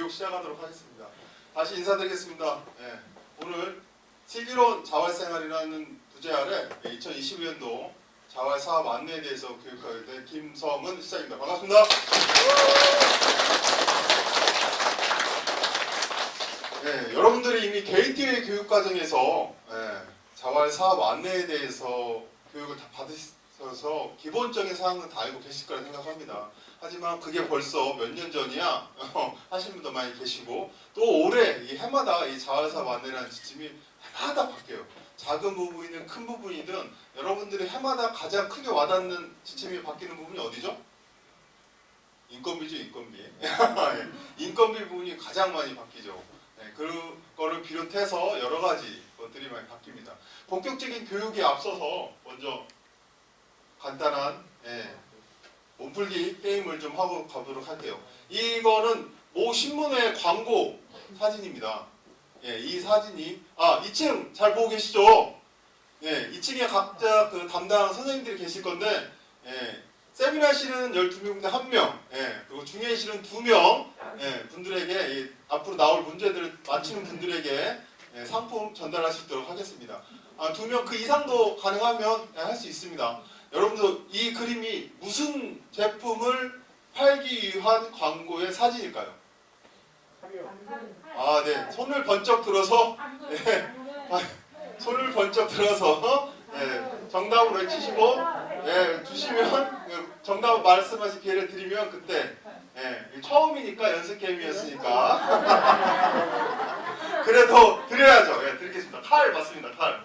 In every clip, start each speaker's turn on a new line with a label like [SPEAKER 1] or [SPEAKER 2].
[SPEAKER 1] 교육 시작하도록 하겠습니다. 다시 인사드리겠습니다. 네, 오늘 슬기로운 자활생활이라는 부제 아래 2021년도 자활 사업 안내에 대해서 교육하게 된 김성은 시장입니다. 반갑습니다. 네, 여러분들이 이미 게이트웨이 교육과정에서 자활 사업 안내에 대해서 교육을 다 받으셔서 기본적인 사항은 다 알고 계실 거라 생각합니다. 하지만 그게 벌써 몇 년 전이야 하시는 분도 많이 계시고, 또 올해 이 해마다 이 자활 사업 안내라는 지침이 해마다 바뀌어요. 작은 부분이든 큰 부분이든 여러분들이 해마다 가장 크게 와닿는 지침이 바뀌는 부분이 어디죠? 인건비죠, 인건비. 인건비 부분이 가장 많이 바뀌죠. 네, 그거를 비롯해서 여러 가지 것들이 많이 바뀝니다. 본격적인 교육에 앞서서 먼저 간단한 몸풀기 게임을 좀 하고 가도록 할게요. 이거는 모 신문의 광고 사진입니다. 이 사진이 2층 잘 보고 계시죠? 2층에 각자 그 담당 선생님들이 계실 건데, 세미나실은 12명인데 1명, 그리고 중회실은 2명 분들에게 앞으로 나올 문제들을 맞히는 분들에게 상품 전달할 수 있도록 하겠습니다. 2명 그 이상도 가능하면 할 수 있습니다. 여러분들 이 그림이 무슨 제품을 팔기 위한 광고의 사진일까요? 네, 손을 번쩍 들어서 손을 번쩍 들어서 정답을 외치시고 주시면 정답 말씀하실 기회를 드리면 그때 처음이니까 연습 게임이었으니까 그래도 드려야죠. 드리겠습니다. 칼 맞습니다. 칼.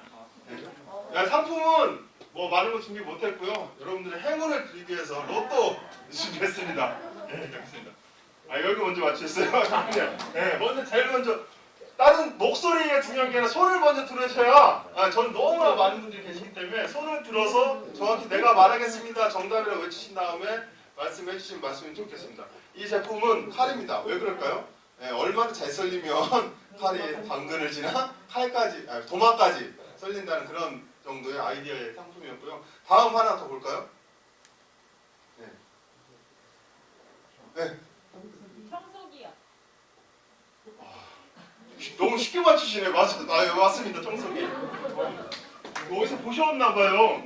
[SPEAKER 1] 상품은 뭐 많은 거 준비 못했고요. 여러분들의 행운을 드리기 위해서 로또 준비했습니다. 알겠습니다. 여기 먼저 맞추셨어요? 먼저 제일 먼저 다른 목소리가 중요한 게 아니라 손을 먼저 들으셔야 전 너무나 많은 분들이 계시기 때문에 손을 들어서 정확히 내가 말하겠습니다 정답이라고 외치신 다음에 말씀해 주시면 말씀이 좋겠습니다. 이 제품은 칼입니다. 왜 그럴까요? 얼마나 잘 썰리면 칼이 당근을 지나 칼까지 도마까지 썰린다는 그런 정도의 아이디어의 상품이었고요. 다음 하나 더 볼까요?
[SPEAKER 2] 청소기요.
[SPEAKER 1] 너무 쉽게 맞추시네. 맞습니다. 청소기. 어디서 보셨나봐요.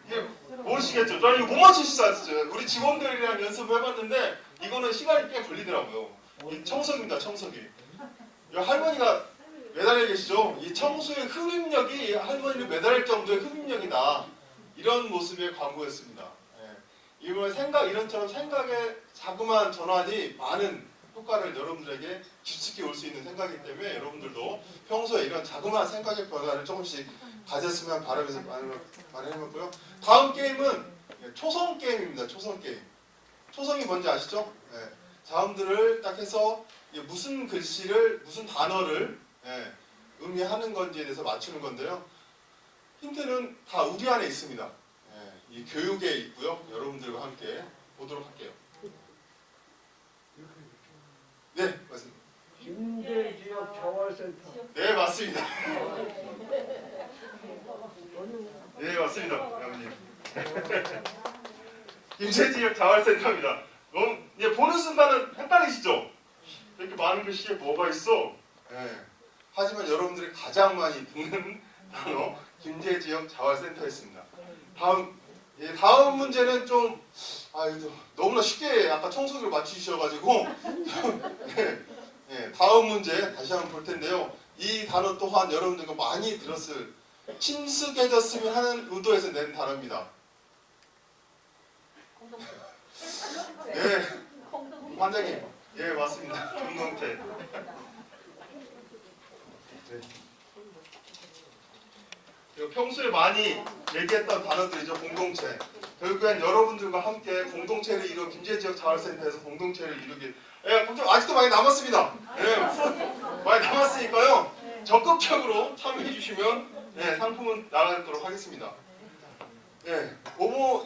[SPEAKER 1] 이게 모르시겠죠? 저 이거 못 맞추시지 않았어요. 우리 직원들이랑 연습을 해봤는데 이거는 시간이 꽤 걸리더라고요. 이 청소기입니다. 청소기. 이 할머니가 매달려 계시죠? 이 청소의 흡입력이 할머니를 매달릴 정도의 흡입력이다. 이런 모습의 광고였습니다. 이런처럼 생각의 자그마한 전환이 많은 효과를 여러분들에게 깊숙이 올 수 있는 생각이기 때문에 여러분들도 평소에 이런 자그마한 생각의 변화를 조금씩 가졌으면 바라면서 말해봤고요. 다음 게임은 초성 게임입니다. 초성 게임. 초성이 뭔지 아시죠? 자음들을 딱 해서 무슨 글씨를, 무슨 단어를 의미하는 건지에 대해서 맞추는 건데요. 힌트는 다 우리 안에 있습니다. 이 교육에 있고요. 여러분들과 함께 보도록 할게요. 네, 맞습니다.
[SPEAKER 3] 김제지역 자활센터.
[SPEAKER 1] 네, 맞습니다. 네, 맞습니다. 여러분님. 김제지역 자활센터입니다. 보는 순간은 헷갈리시죠? 이렇게 많은 글씨에 뭐가 있어? 하지만 여러분들이 가장 많이 듣는 단어 김제지역 자활센터였습니다. 다음 문제는 좀 너무나 쉽게 아까 청소기를 맞추셔가지고 다음 문제 다시 한번 볼 텐데요. 이 단어 또한 여러분들과 많이 들었을, 친숙해졌으면 하는 의도에서 낸 단어입니다. 관장님, 맞습니다. 공동체. 평소에 많이 얘기했던 단어들이죠. 공동체. 결국엔 여러분들과 함께 공동체를 이루어 김제지역 자활센터에서 공동체를 이루기. 아직도 많이 남았습니다. 많이 남았으니까요. 적극적으로 참여해 주시면 상품은 나가도록 하겠습니다.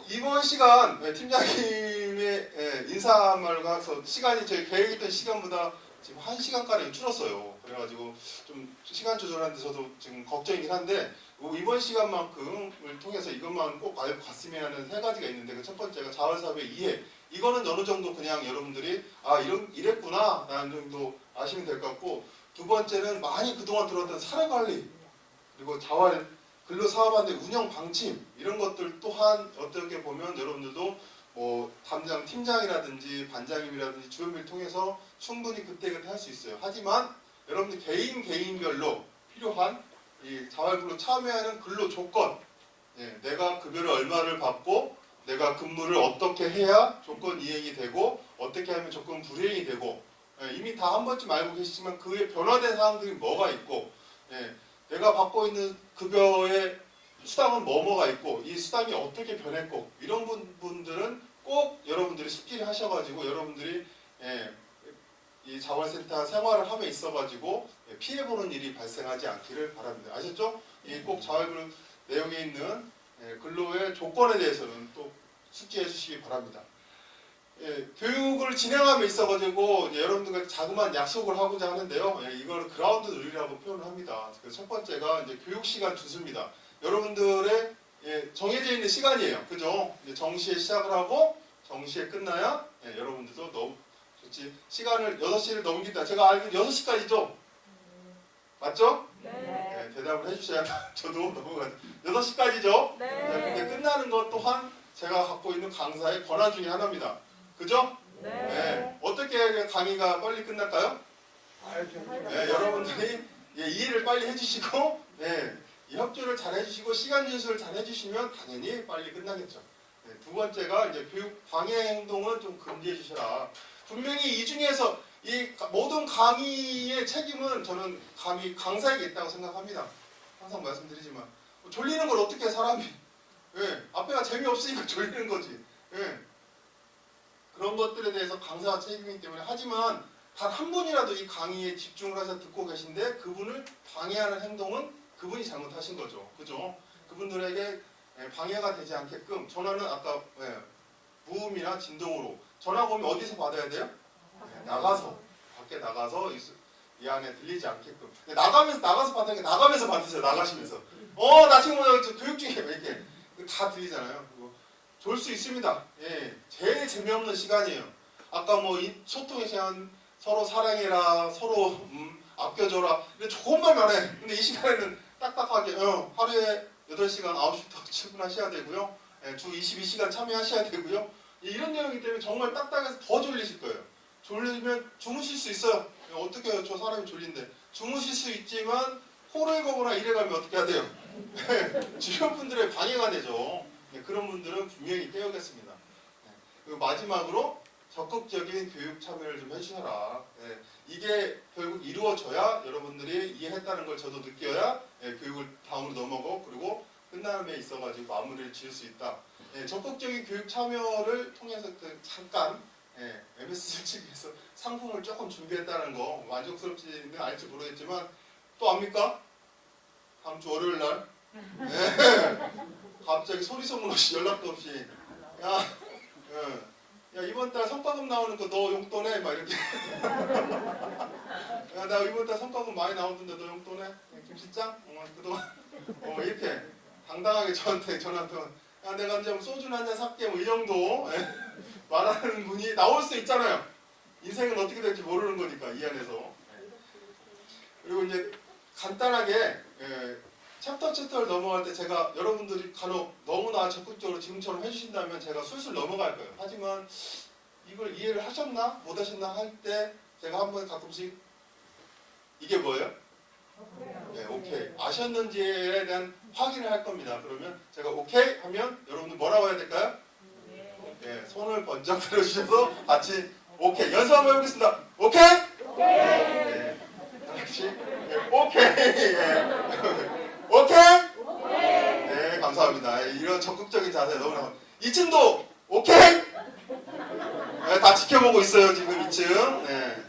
[SPEAKER 1] 이번 시간 팀장님의 인사말과 해서 시간이 저희 계획했던 시간보다 지금 1시간가량 줄었어요. 그래가지고 좀 시간 조절하는데 저도 지금 걱정이긴 한데, 이번 시간만큼을 통해서 이것만 꼭 알고 갔으면 하는 세 가지가 있는데 그 첫 번째가 자활사업의 이해. 이거는 어느 정도 그냥 여러분들이 이랬구나 라는 정도 아시면 될 것 같고, 두 번째는 많이 그동안 들었던 사례관리, 그리고 자활 근로사업하는 운영 방침, 이런 것들 또한 어떻게 보면 여러분들도 뭐 담당 팀장이라든지 반장님이라든지 주임을 통해서 충분히 그때그때 할 수 있어요. 하지만 여러분들 개인별로 필요한 이 자활근로 참여하는 근로 조건, 내가 급여를 얼마를 받고 내가 근무를 어떻게 해야 조건 이행이 되고 어떻게 하면 조건 불이행이 되고, 이미 다 한 번쯤 알고 계시지만 그에 변화된 사항들이 뭐가 있고, 내가 받고 있는 급여의 수당은 뭐가 있고 이 수당이 어떻게 변했고, 이런 분들은 꼭 여러분들이 숙지를 하셔가지고 여러분들이 이 자활센터 생활을 함에 있어가지고 피해보는 일이 발생하지 않기를 바랍니다. 아셨죠? 이 꼭 자활근로 내용에 있는 근로의 조건에 대해서는 또 숙지해 주시기 바랍니다. 교육을 진행함에 있어가지고 여러분들과 자그마한 약속을 하고자 하는데요. 이걸 그라운드 룰이라고 표현을 합니다. 그 첫 번째가 이제 교육 시간 준수입니다. 여러분들의 정해져 있는 시간이에요. 그죠? 정시에 시작을 하고 정시에 끝나야 여러분들도 너무 좋지. 시간을 6시를 넘긴다. 제가 알기로 6시까지죠? 맞죠?
[SPEAKER 2] 네.
[SPEAKER 1] 대답을 해주셔야 저도 넘어가죠. 6시까지죠? 근데 끝나는 것 또한 제가 갖고 있는 강사의 권한 중에 하나입니다. 그죠? 어떻게 강의가 빨리 끝날까요? 여러분들이 이해를 빨리 해주시고 이 협조를 잘 해주시고 시간 준수를 잘 해주시면 당연히 빨리 끝나겠죠. 두 번째가 이제 교육 방해 행동은 좀 금지해 주셔라. 분명히 이 중에서 이 모든 강의의 책임은 저는 감히 강사에게 있다고 생각합니다. 항상 말씀드리지만 졸리는 걸 어떻게 해, 사람이. 앞에가 재미없으니까 졸리는 거지. 그런 것들에 대해서 강사가 책임이기 때문에. 하지만 단 한 분이라도 이 강의에 집중을 해서 듣고 계신데 그분을 방해하는 행동은 그분이 잘못하신 거죠. 그죠? 그분들에게 방해가 되지 않게끔 전화는 아까 무음이나 진동으로 전화가 오면 어디서 받아야 돼요? 나가서, 밖에 나가서 이 안에 들리지 않게끔. 나가서 받는 게 나가면서 받으세요. 나가시면서. 나 지금 교육 중에 이렇게 다 들리잖아요. 좋을 수 있습니다. 제일 재미없는 시간이에요. 아까 뭐 이 소통의 시간, 서로 사랑해라, 서로 아껴줘라. 근데 좋은 말만 해. 근데 이 시간에는 딱딱하게 하루에 8시간 9시부터 출근하셔야 되고요. 주 22시간 참여하셔야 되고요. 이런 내용이기 때문에 정말 딱딱해서 더 졸리실 거예요. 졸리면 주무실 수 있어요. 어떻게 해요? 저 사람이 졸린데. 주무실 수 있지만 코를 고거나 이래 가면 어떻게 해야 돼요? 주변 분들의 방해가 되죠. 그런 분들은 분명히 깨우겠습니다. 그리고 마지막으로 적극적인 교육 참여를 좀 해주셔라. 이게 결국 이루어져야 여러분들이 이해했다는 걸 저도 느껴야 교육을 다음으로 넘어가고 그리고 끝남에 있어가지고 마무리를 지을 수 있다. 적극적인 교육 참여를 통해서 잠깐 MSG 측에서 상품을 조금 준비했다는 거 만족스럽지는 않을지 모르겠지만 또 압니까? 다음 주 월요일 날 갑자기 소리 소문 없이 연락도 없이 야 이번 달 성과금 나오는 거 너 용돈해? 막 이렇게 야 나 이번 달 성과금 많이 나오던데 너 용돈해? 김 실장? 그동안 이렇게 당당하게 저한테 전화한테 야 내가 이제 소주나 한잔 살게 뭐 이 정도 말하는 분이 나올 수 있잖아요. 인생은 어떻게 될지 모르는 거니까 이 안에서. 그리고 이제 간단하게 챕터를 넘어갈 때 제가 여러분들이 간혹 너무나 적극적으로 지금처럼 해주신다면 제가 술술 넘어갈 거예요. 하지만 이걸 이해를 하셨나 못하셨나 할 때 제가 한번 가끔씩 이게 뭐예요? 오케이. 아셨는지에 대한 확인을 할 겁니다. 그러면 제가 오케이 하면 여러분들 뭐라고 해야 될까요? 손을 번쩍 들어주셔서 같이 오케이. 연습 한번 해보겠습니다. 오케이? 같이 오케이. 오케이? 네, 감사합니다. 이런 적극적인 자세 너무나. 2층도 오케이? 다 지켜보고 있어요, 지금 2층.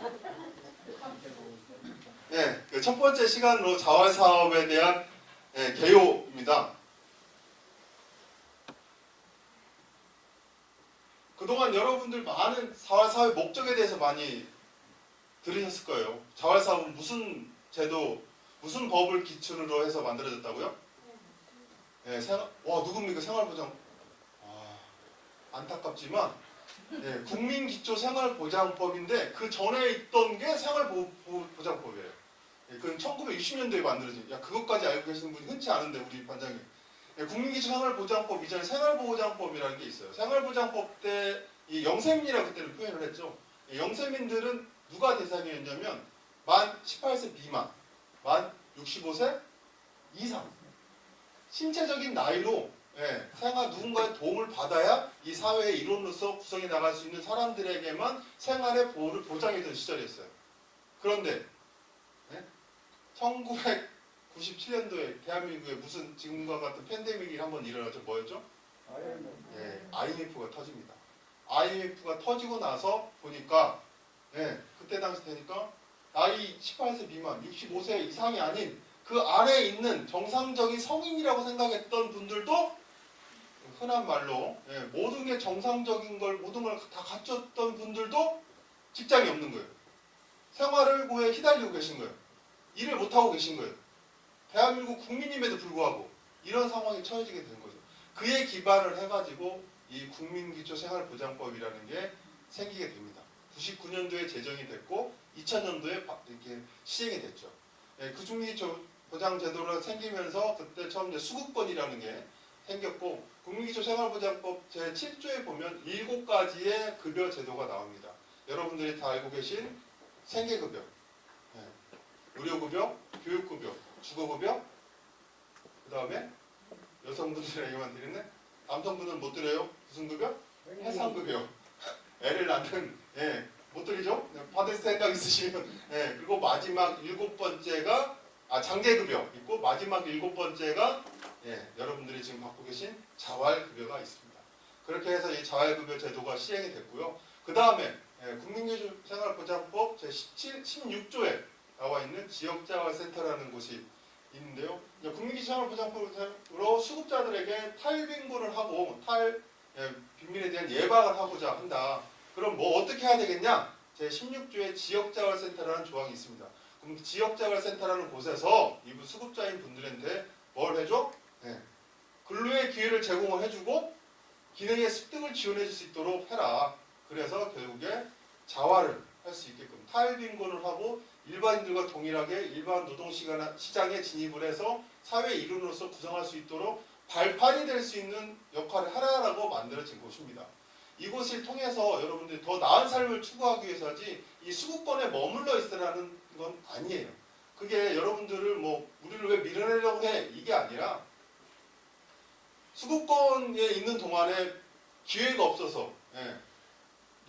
[SPEAKER 1] 그 첫 번째 시간으로 자활 사업에 대한 개요입니다. 그동안 여러분들 많은 자활 사업의 목적에 대해서 많이 들으셨을 거예요. 자활 사업은 무슨 제도, 무슨 법을 기준으로 해서 만들어졌다고요? 예, 누굽니까? 생활보장. 안타깝지만 국민기초생활보장법인데 그 전에 있던 게 생활보장법이에요. 그건 1960년도에 만들어진. 그것까지 알고 계시는 분이 흔치 않은데 우리 반장님. 국민기초생활보장법 이전에 생활보장법이라는 게 있어요. 생활보장법 때 이 영세민이라고 그때는 표현을 했죠. 영세민들은 누가 대상이었냐면 만 18세 미만, 만 65세 이상, 신체적인 나이로 누군가의 도움을 받아야 이 사회의 일원으로서 구성해 나갈 수 있는 사람들에게만 생활의 보호를 보장해준 시절이었어요. 그런데 1997년도에 대한민국에 무슨 지금과 같은 팬데믹이 한번 일어나죠. 뭐였죠? IMF가 터집니다. IMF가 터지고 나서 보니까 그때 당시 되니까 나이 18세 미만, 65세 이상이 아닌 그 아래에 있는 정상적인 성인이라고 생각했던 분들도 흔한 말로 모든 게 정상적인 걸 모든 걸 다 갖췄던 분들도 직장이 없는 거예요. 생활을 고에 휘달리고 계신 거예요. 일을 못하고 계신 거예요. 대한민국 국민임에도 불구하고 이런 상황에 처해지게 된 거죠. 그에 기반을 해가지고 이 국민기초생활보장법이라는 게 생기게 됩니다. 99년도에 제정이 됐고 2000년도에 이렇게 시행이 됐죠. 그 국민기초보장제도가 생기면서 그때 처음 이제 수급권이라는 게 생겼고 국민기초생활보장법 제7조에 보면 7가지의 급여 제도가 나옵니다. 여러분들이 다 알고 계신 생계급여, 의료급여, 교육급여, 주거급여, 그 다음에 여성분들에게만 드리는, 남성분은 못 드려요. 무슨 급여? 해상급여. 애를 낳는, 못 드리죠? 받을 생각 있으시면. 그리고 마지막 7번째가 장제급여 있고 마지막 7번째가 여러분들이 지금 갖고 계신 자활급여가 있습니다. 그렇게 해서 이 자활급여 제도가 시행이 됐고요. 그 다음에 국민기초생활보장법 제16조에 나와 있는 지역자활센터라는 곳이 있는데요. 국민기초생활보장법으로 수급자들에게 탈빈곤을 하고 빈민에 대한 예방을 하고자 한다. 그럼 뭐 어떻게 해야 되겠냐? 제16조에 지역자활센터라는 조항이 있습니다. 그럼 지역자활센터라는 곳에서 이부 수급자인 분들한테 뭘 해줘? 근로의 기회를 제공을 해주고 기능의 습득을 지원해 줄 수 있도록 해라. 그래서 결국에 자활을 할 수 있게끔 탈빈곤을 하고 일반인들과 동일하게 일반 노동시장에 진입을 해서 사회 일원으로서 구성할 수 있도록 발판이 될 수 있는 역할을 하라라고 만들어진 곳입니다. 이곳을 통해서 여러분들이 더 나은 삶을 추구하기 위해서지 이 수급권에 머물러 있으라는 건 아니에요. 그게 여러분들을 우리를 왜 밀어내려고 해? 이게 아니라 수급권에 있는 동안에 기회가 없어서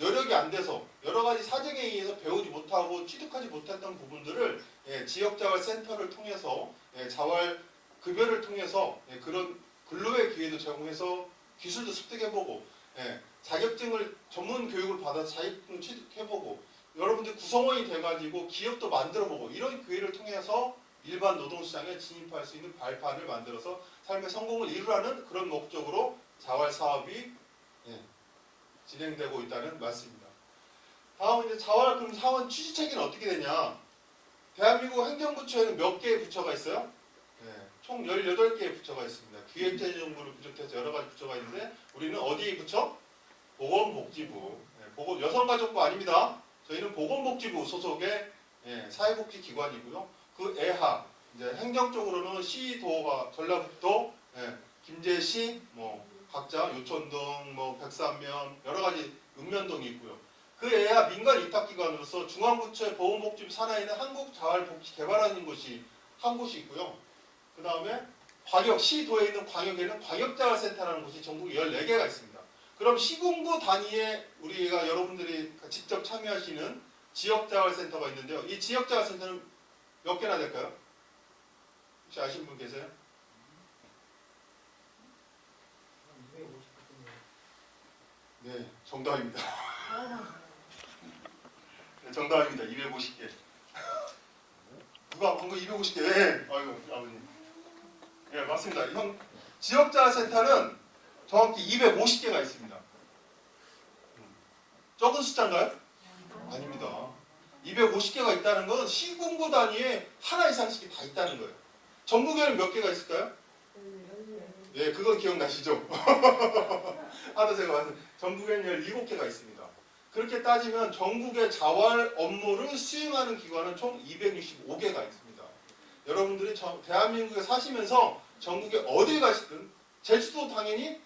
[SPEAKER 1] 여력이 안 돼서 여러 가지 사정에 의해서 배우지 못하고 취득하지 못했던 부분들을 지역자활센터를 통해서 자활급여를 통해서 그런 근로의 기회도 제공해서 기술도 습득해보고 자격증을 전문 교육을 받아서 자격증을 취득해보고 여러분들 구성원이 돼가지고 기업도 만들어보고 이런 기회를 통해서 일반 노동시장에 진입할 수 있는 발판을 만들어서 삶의 성공을 이루라는 그런 목적으로 자활사업이 진행되고 있다는 말씀입니다. 다음은 이제 그럼 사원 취지체계는 어떻게 되냐? 대한민국 행정부처에는 몇 개의 부처가 있어요? 총 18개의 부처가 있습니다. 기획재정부를 비롯해서 여러 가지 부처가 있는데 우리는 어디의 부처? 보건복지부. 여성가족부 아닙니다. 저희는 보건복지부 소속의 사회복지기관이고요. 그 애하, 이제 행정적으로는 시도가 전라북도, 김제시, 각자 요천동, 백산면 여러 가지 읍면동이 있고요. 그 애하 민간 위탁기관으로서 중앙부처의 보건복지부 산하에 있는 한국자활복지개발하는 곳이 한 곳이 있고요. 그 다음에 시도에 있는 광역에는 광역자활센터라는 곳이 전국 14개가 있습니다. 그럼 시군구 단위에 우리가 여러분들이 직접 참여하시는 지역자활센터가 있는데요. 이 지역자활센터는 몇 개나 될까요? 혹시 아시는 분 계세요? 네, 정답입니다. 네, 정답입니다. 250개. 누가 방금 250개? 아이고, 아버님. 맞습니다. 지역자활센터는 정확히 250개가 있습니다. 적은 숫자인가요? 아닙니다. 250개가 있다는 건 시군구 단위에 하나 이상씩 다 있다는 거예요. 전국에는 몇 개가 있을까요? 예, 그건 기억나시죠? 아까 제가 말씀 전국에는 17개가 있습니다. 그렇게 따지면 전국의 자활 업무를 수행하는 기관은 총 265개가 있습니다. 여러분들이 대한민국에 사시면서 전국에 어딜 가시든 제주도 당연히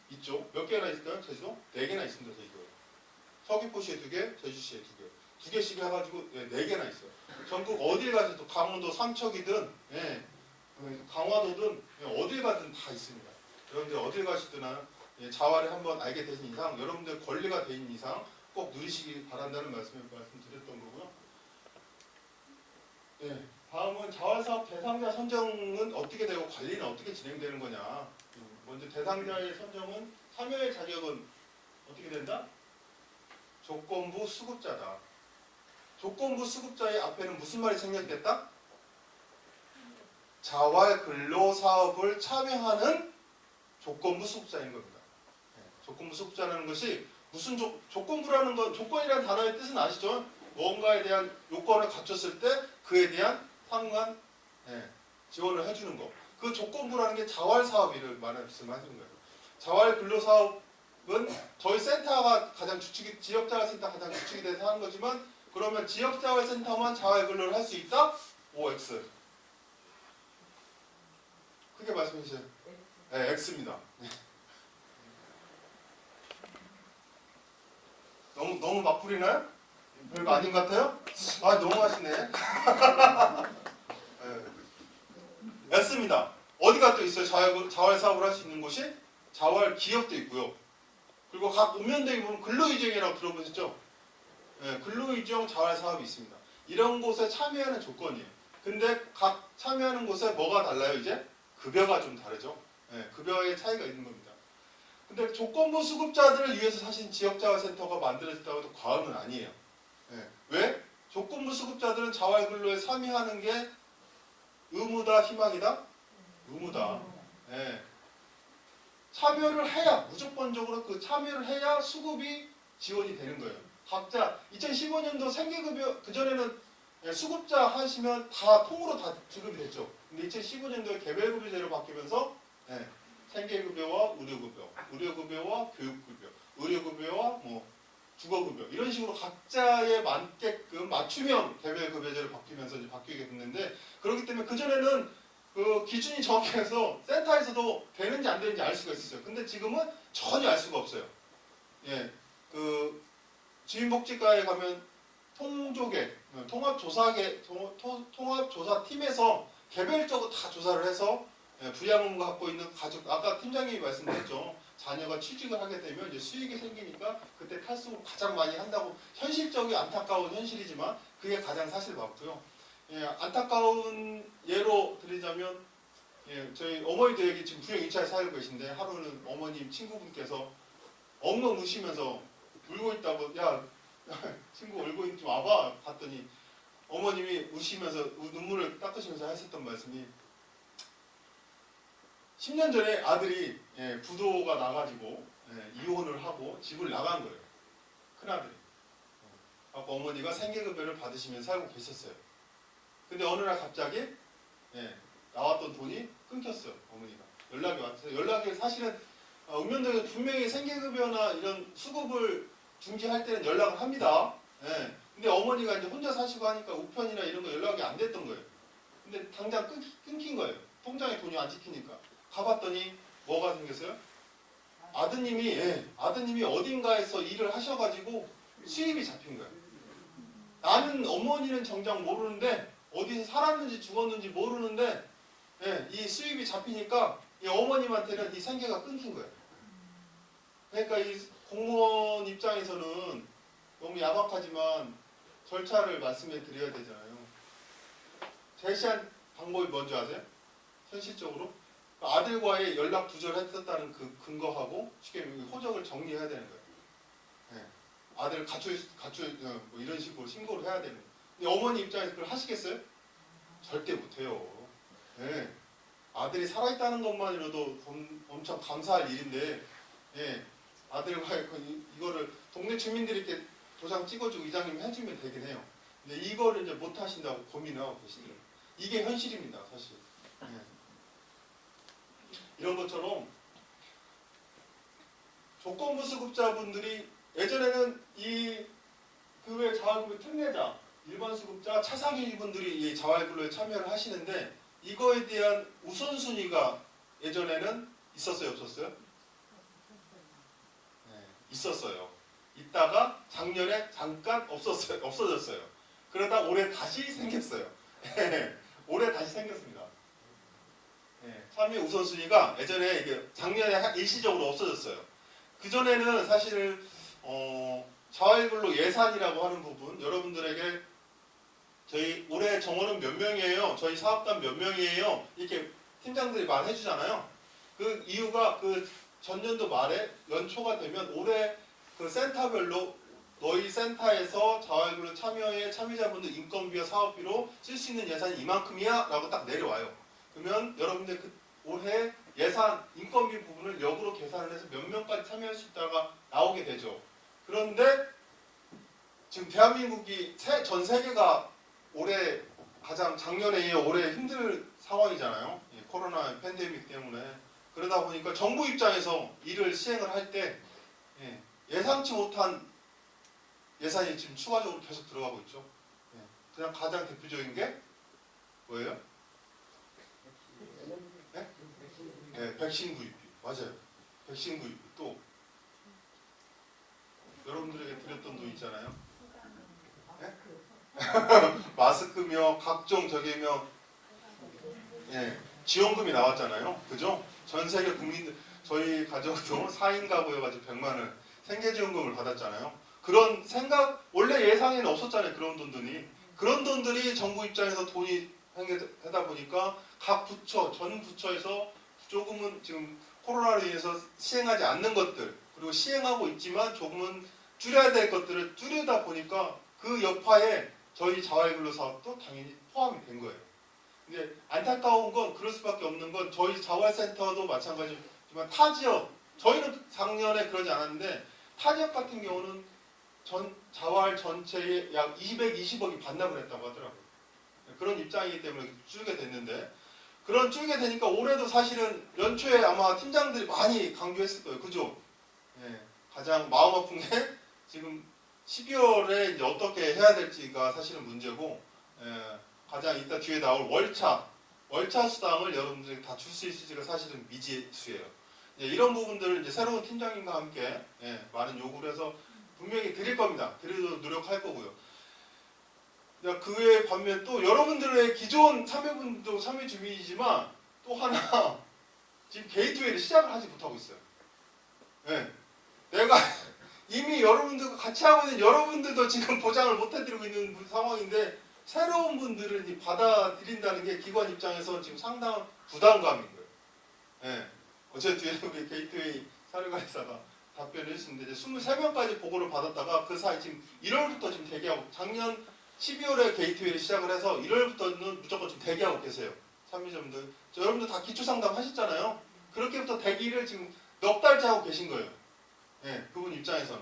[SPEAKER 1] 있죠. 몇 개나 있을까요? 제주도? 4개나 있습니다. 제주도. 서귀포시에 2개, 제주시에 2개. 2개씩 해가지고 4개나 있어요. 전국 어딜 가셔도 강원도 삼척이든 예, 강화도든 어딜 가든 다 있습니다. 여러분들 어딜 가시든 자활을 한번 알게 되신 이상 여러분들 권리가 된 이상 꼭 누리시기 바란다는 말씀드렸던 거고요. 예, 다음은 자활사업 대상자 선정은 어떻게 되고 관리는 어떻게 진행되는 거냐. 먼저 대상자의 선정은 참여의 자격은 어떻게 된다? 조건부 수급자다. 조건부 수급자의 앞에는 무슨 말이 생략됐다? 자활 근로 사업을 참여하는 조건부 수급자인 겁니다. 조건부 수급자라는 것이 무슨 조건부라는 건 조건이라는 단어의 뜻은 아시죠? 뭔가에 대한 요건을 갖췄을 때 그에 대한 상관 지원을 해주는 거. 그 조건부라는 게 자활 사업을 말씀하시는 거예요. 자활 근로 사업은 저희 센터가 가장 주축이 지역자활센터 가장 주축이 돼서 하는 거지만 그러면 지역자활센터만 자활 근로를 할 수 있다? OX. 크게 말씀해 주세요. 네, X입니다. 너무 막 부리나요? 별거 아닌 것 같아요? 아, 너무 하시네. 네. X입니다. 어디가 또 있어요? 자활 사업을 할 수 있는 곳이? 자활 기업도 있고요. 그리고 각 읍면대에 보면 근로의정이라고 들어보셨죠? 네, 근로의정 자활 사업이 있습니다. 이런 곳에 참여하는 조건이에요. 근데 각 참여하는 곳에 뭐가 달라요, 이제? 급여가 좀 다르죠. 네, 급여의 차이가 있는 겁니다. 근데 조건부 수급자들을 위해서 사실 지역자활센터가 만들어졌다고 해도 과언은 아니에요. 네. 왜? 조건부 수급자들은 자활근로에 참여하는 게 의무다, 희망이다? 의무다. 네. 참여를 해야, 무조건적으로 그 참여를 해야 수급이 지원이 되는 거예요. 각자 2015년도 생계급여, 그전에는 수급자 하시면 다 통으로 다 지급이 됐죠. 근데 2015년도에 개별급여제로 바뀌면서 생계급여와 의료급여, 의료급여와 교육급여, 의료급여와 뭐 주거급여 이런 식으로 각자에 맞게끔 맞춤형 개별급여제로 바뀌면서 이제 바뀌게 됐는데 그렇기 때문에 그전에는 그 기준이 정확해서 센터에서도 되는지 안 되는지 알 수가 있었어요. 근데 지금은 전혀 알 수가 없어요. 예, 그 주민복지과에 가면 통합조사팀에서 개별적으로 다 조사를 해서 부양원과 갖고 있는 가족, 아까 팀장님이 말씀드렸죠. 자녀가 취직을 하게 되면 이제 수익이 생기니까 그때 탈수를 가장 많이 한다고 현실적이 안타까운 현실이지만 그게 가장 사실 맞고요. 예, 안타까운 예로 드리자면 저희 어머니도 여기 지금 부영 2차에 살고 계신데 하루는 어머님 친구분께서 엉엉 우시면서 울고 있다고 야 친구 울고 있는 좀 와봐 봤더니 어머님이 우시면서 눈물을 닦으시면서 하셨던 말씀이 10년 전에 아들이 부도가 나가지고 이혼을 하고 집을 나간 거예요. 큰아들이. 아까 어머니가 생계급여를 받으시면서 살고 계셨어요. 근데 어느 날 갑자기 나왔던 돈이 끊겼어요. 어머니가. 연락이 왔어요. 연락이 사실은 읍면동에서 분명히 생계급여나 이런 수급을 중지할 때는 연락을 합니다. 근데 어머니가 이제 혼자 사시고 하니까 우편이나 이런 거 연락이 안 됐던 거예요. 근데 당장 끊긴 거예요. 통장에 돈이 안 찍히니까. 가봤더니 뭐가 생겼어요? 아드님이 어딘가에서 일을 하셔가지고 수입이 잡힌 거예요. 나는 어머니는 정작 모르는데 어디서 살았는지 죽었는지 모르는데 이 수입이 잡히니까 이 어머님한테는 이 생계가 끊긴 거예요. 그러니까 이 공무원 입장에서는 너무 야박하지만 절차를 말씀해 드려야 되잖아요. 제시한 방법이 뭔지 아세요? 현실적으로? 아들과의 연락 두절했었다는 그 근거하고 쉽게 호적을 정리해야 되는 거예요. 아들 가출 뭐 이런 식으로 신고를 해야 되는 거예요. 근데 어머니 입장에서 그걸 하시겠어요? 절대 못해요. 아들이 살아있다는 것만으로도 엄청 감사할 일인데 아들과의 이거를 동네 주민들이 이렇게 도장 찍어주고 이장님이 해주면 되긴 해요. 근데 이거를 이제 못 하신다고 고민을 하고 계시더라고요. 이게 현실입니다, 사실. 이런 것처럼 조건부 수급자분들이 예전에는 이 그 외 자활급여 특례자, 일반 수급자, 차상위 분들이 이 자활근로에 참여를 하시는데 이거에 대한 우선순위가 예전에는 있었어요, 없었어요? 네, 있었어요. 있다가 작년에 잠깐 없어졌어요. 그러다 올해 다시 생겼어요. 올해 다시 생겼습니다. 참여 우선순위가 예전에 이게 작년에 일시적으로 없어졌어요. 그 전에는 사실 자활근로 예산이라고 하는 부분, 여러분들에게 저희 올해 정원은 몇 명이에요? 저희 사업단 몇 명이에요? 이렇게 팀장들이 말해주잖아요. 그 이유가 그 전년도 말에 연초가 되면 올해 그 센터별로 너희 센터에서 자활근로 참여에 참여자분들 인건비와 사업비로 쓸 수 있는 예산이 이만큼이야 라고 딱 내려와요. 그러면 여러분들 그 올해 예산 인건비 부분을 역으로 계산을 해서 몇 명까지 참여할 수 있다가 나오게 되죠. 그런데 지금 대한민국이 전 세계가 올해 가장 작년에 이어 올해 힘들 상황이잖아요. 코로나 팬데믹 때문에. 그러다 보니까 정부 입장에서 일을 시행을 할 때 예상치 못한 예산이 지금 추가적으로 계속 들어가고 있죠. 그냥 가장 대표적인 게 뭐예요? 백신 구입비. 맞아요. 백신 구입비. 또 여러분들에게 드렸던 돈 있잖아요. 마스크며 각종 저기며 지원금이 나왔잖아요. 그죠? 전 세계 국민들 저희 가족도 4인 가구여가지고 100만 원 생계지원금을 받았잖아요. 그런 생각 원래 예상에는 없었잖아요. 그런 돈들이 정부 입장에서 돈이 하다 보니까 각 부처 전 부처에서 조금은 지금 코로나로 인해서 시행하지 않는 것들 그리고 시행하고 있지만 조금은 줄여야 될 것들을 줄이다 보니까 그 여파에 저희 자활근로 사업도 당연히 포함이 된 거예요. 근데 안타까운 건 그럴 수밖에 없는 건 저희 자활센터도 마찬가지지만 타 지역 저희는 작년에 그러지 않았는데 타 지역 같은 경우는 자활 전체에 약 220억이 반납을 했다고 하더라고요. 그런 입장이기 때문에 줄게 됐는데 그런 줄게 되니까 올해도 사실은 연초에 아마 팀장들이 많이 강조했을 거예요. 그죠? 가장 마음 아픈 게 지금 12월에 이제 어떻게 해야 될지가 사실은 문제고 가장 이따 뒤에 나올 월차 수당을 여러분들이 다 줄 수 있을지가 사실은 미지수예요. 이런 부분들을 이제 새로운 팀장님과 함께 많은 요구를 해서 분명히 드릴 겁니다. 드리도록 노력할 거고요. 그 외에 반면 또 여러분들의 기존 참여분도 참여 주민이지만 또 하나 지금 게이트웨이를 시작을 하지 못하고 있어요. 내가 이미 여러분들과 같이 하고 있는 여러분들도 지금 보장을 못 해드리고 있는 상황인데 새로운 분들을 받아들인다는 게 기관 입장에서 지금 상당한 부담감인 거예요. 어제 뒤에 우리 게이트웨이 사료관리사가 답변을 했었는데 이제 23명까지 보고를 받았다가 그 사이 지금 1월부터 지금 대기하고 작년 12월에 게이트웨이를 시작을 해서 1월부터는 무조건 좀 대기하고 계세요. 참여자분들. 여러분들 다 기초상담 하셨잖아요. 그렇게부터 대기를 지금 넉 달째 하고 계신 거예요. 그분 입장에서는.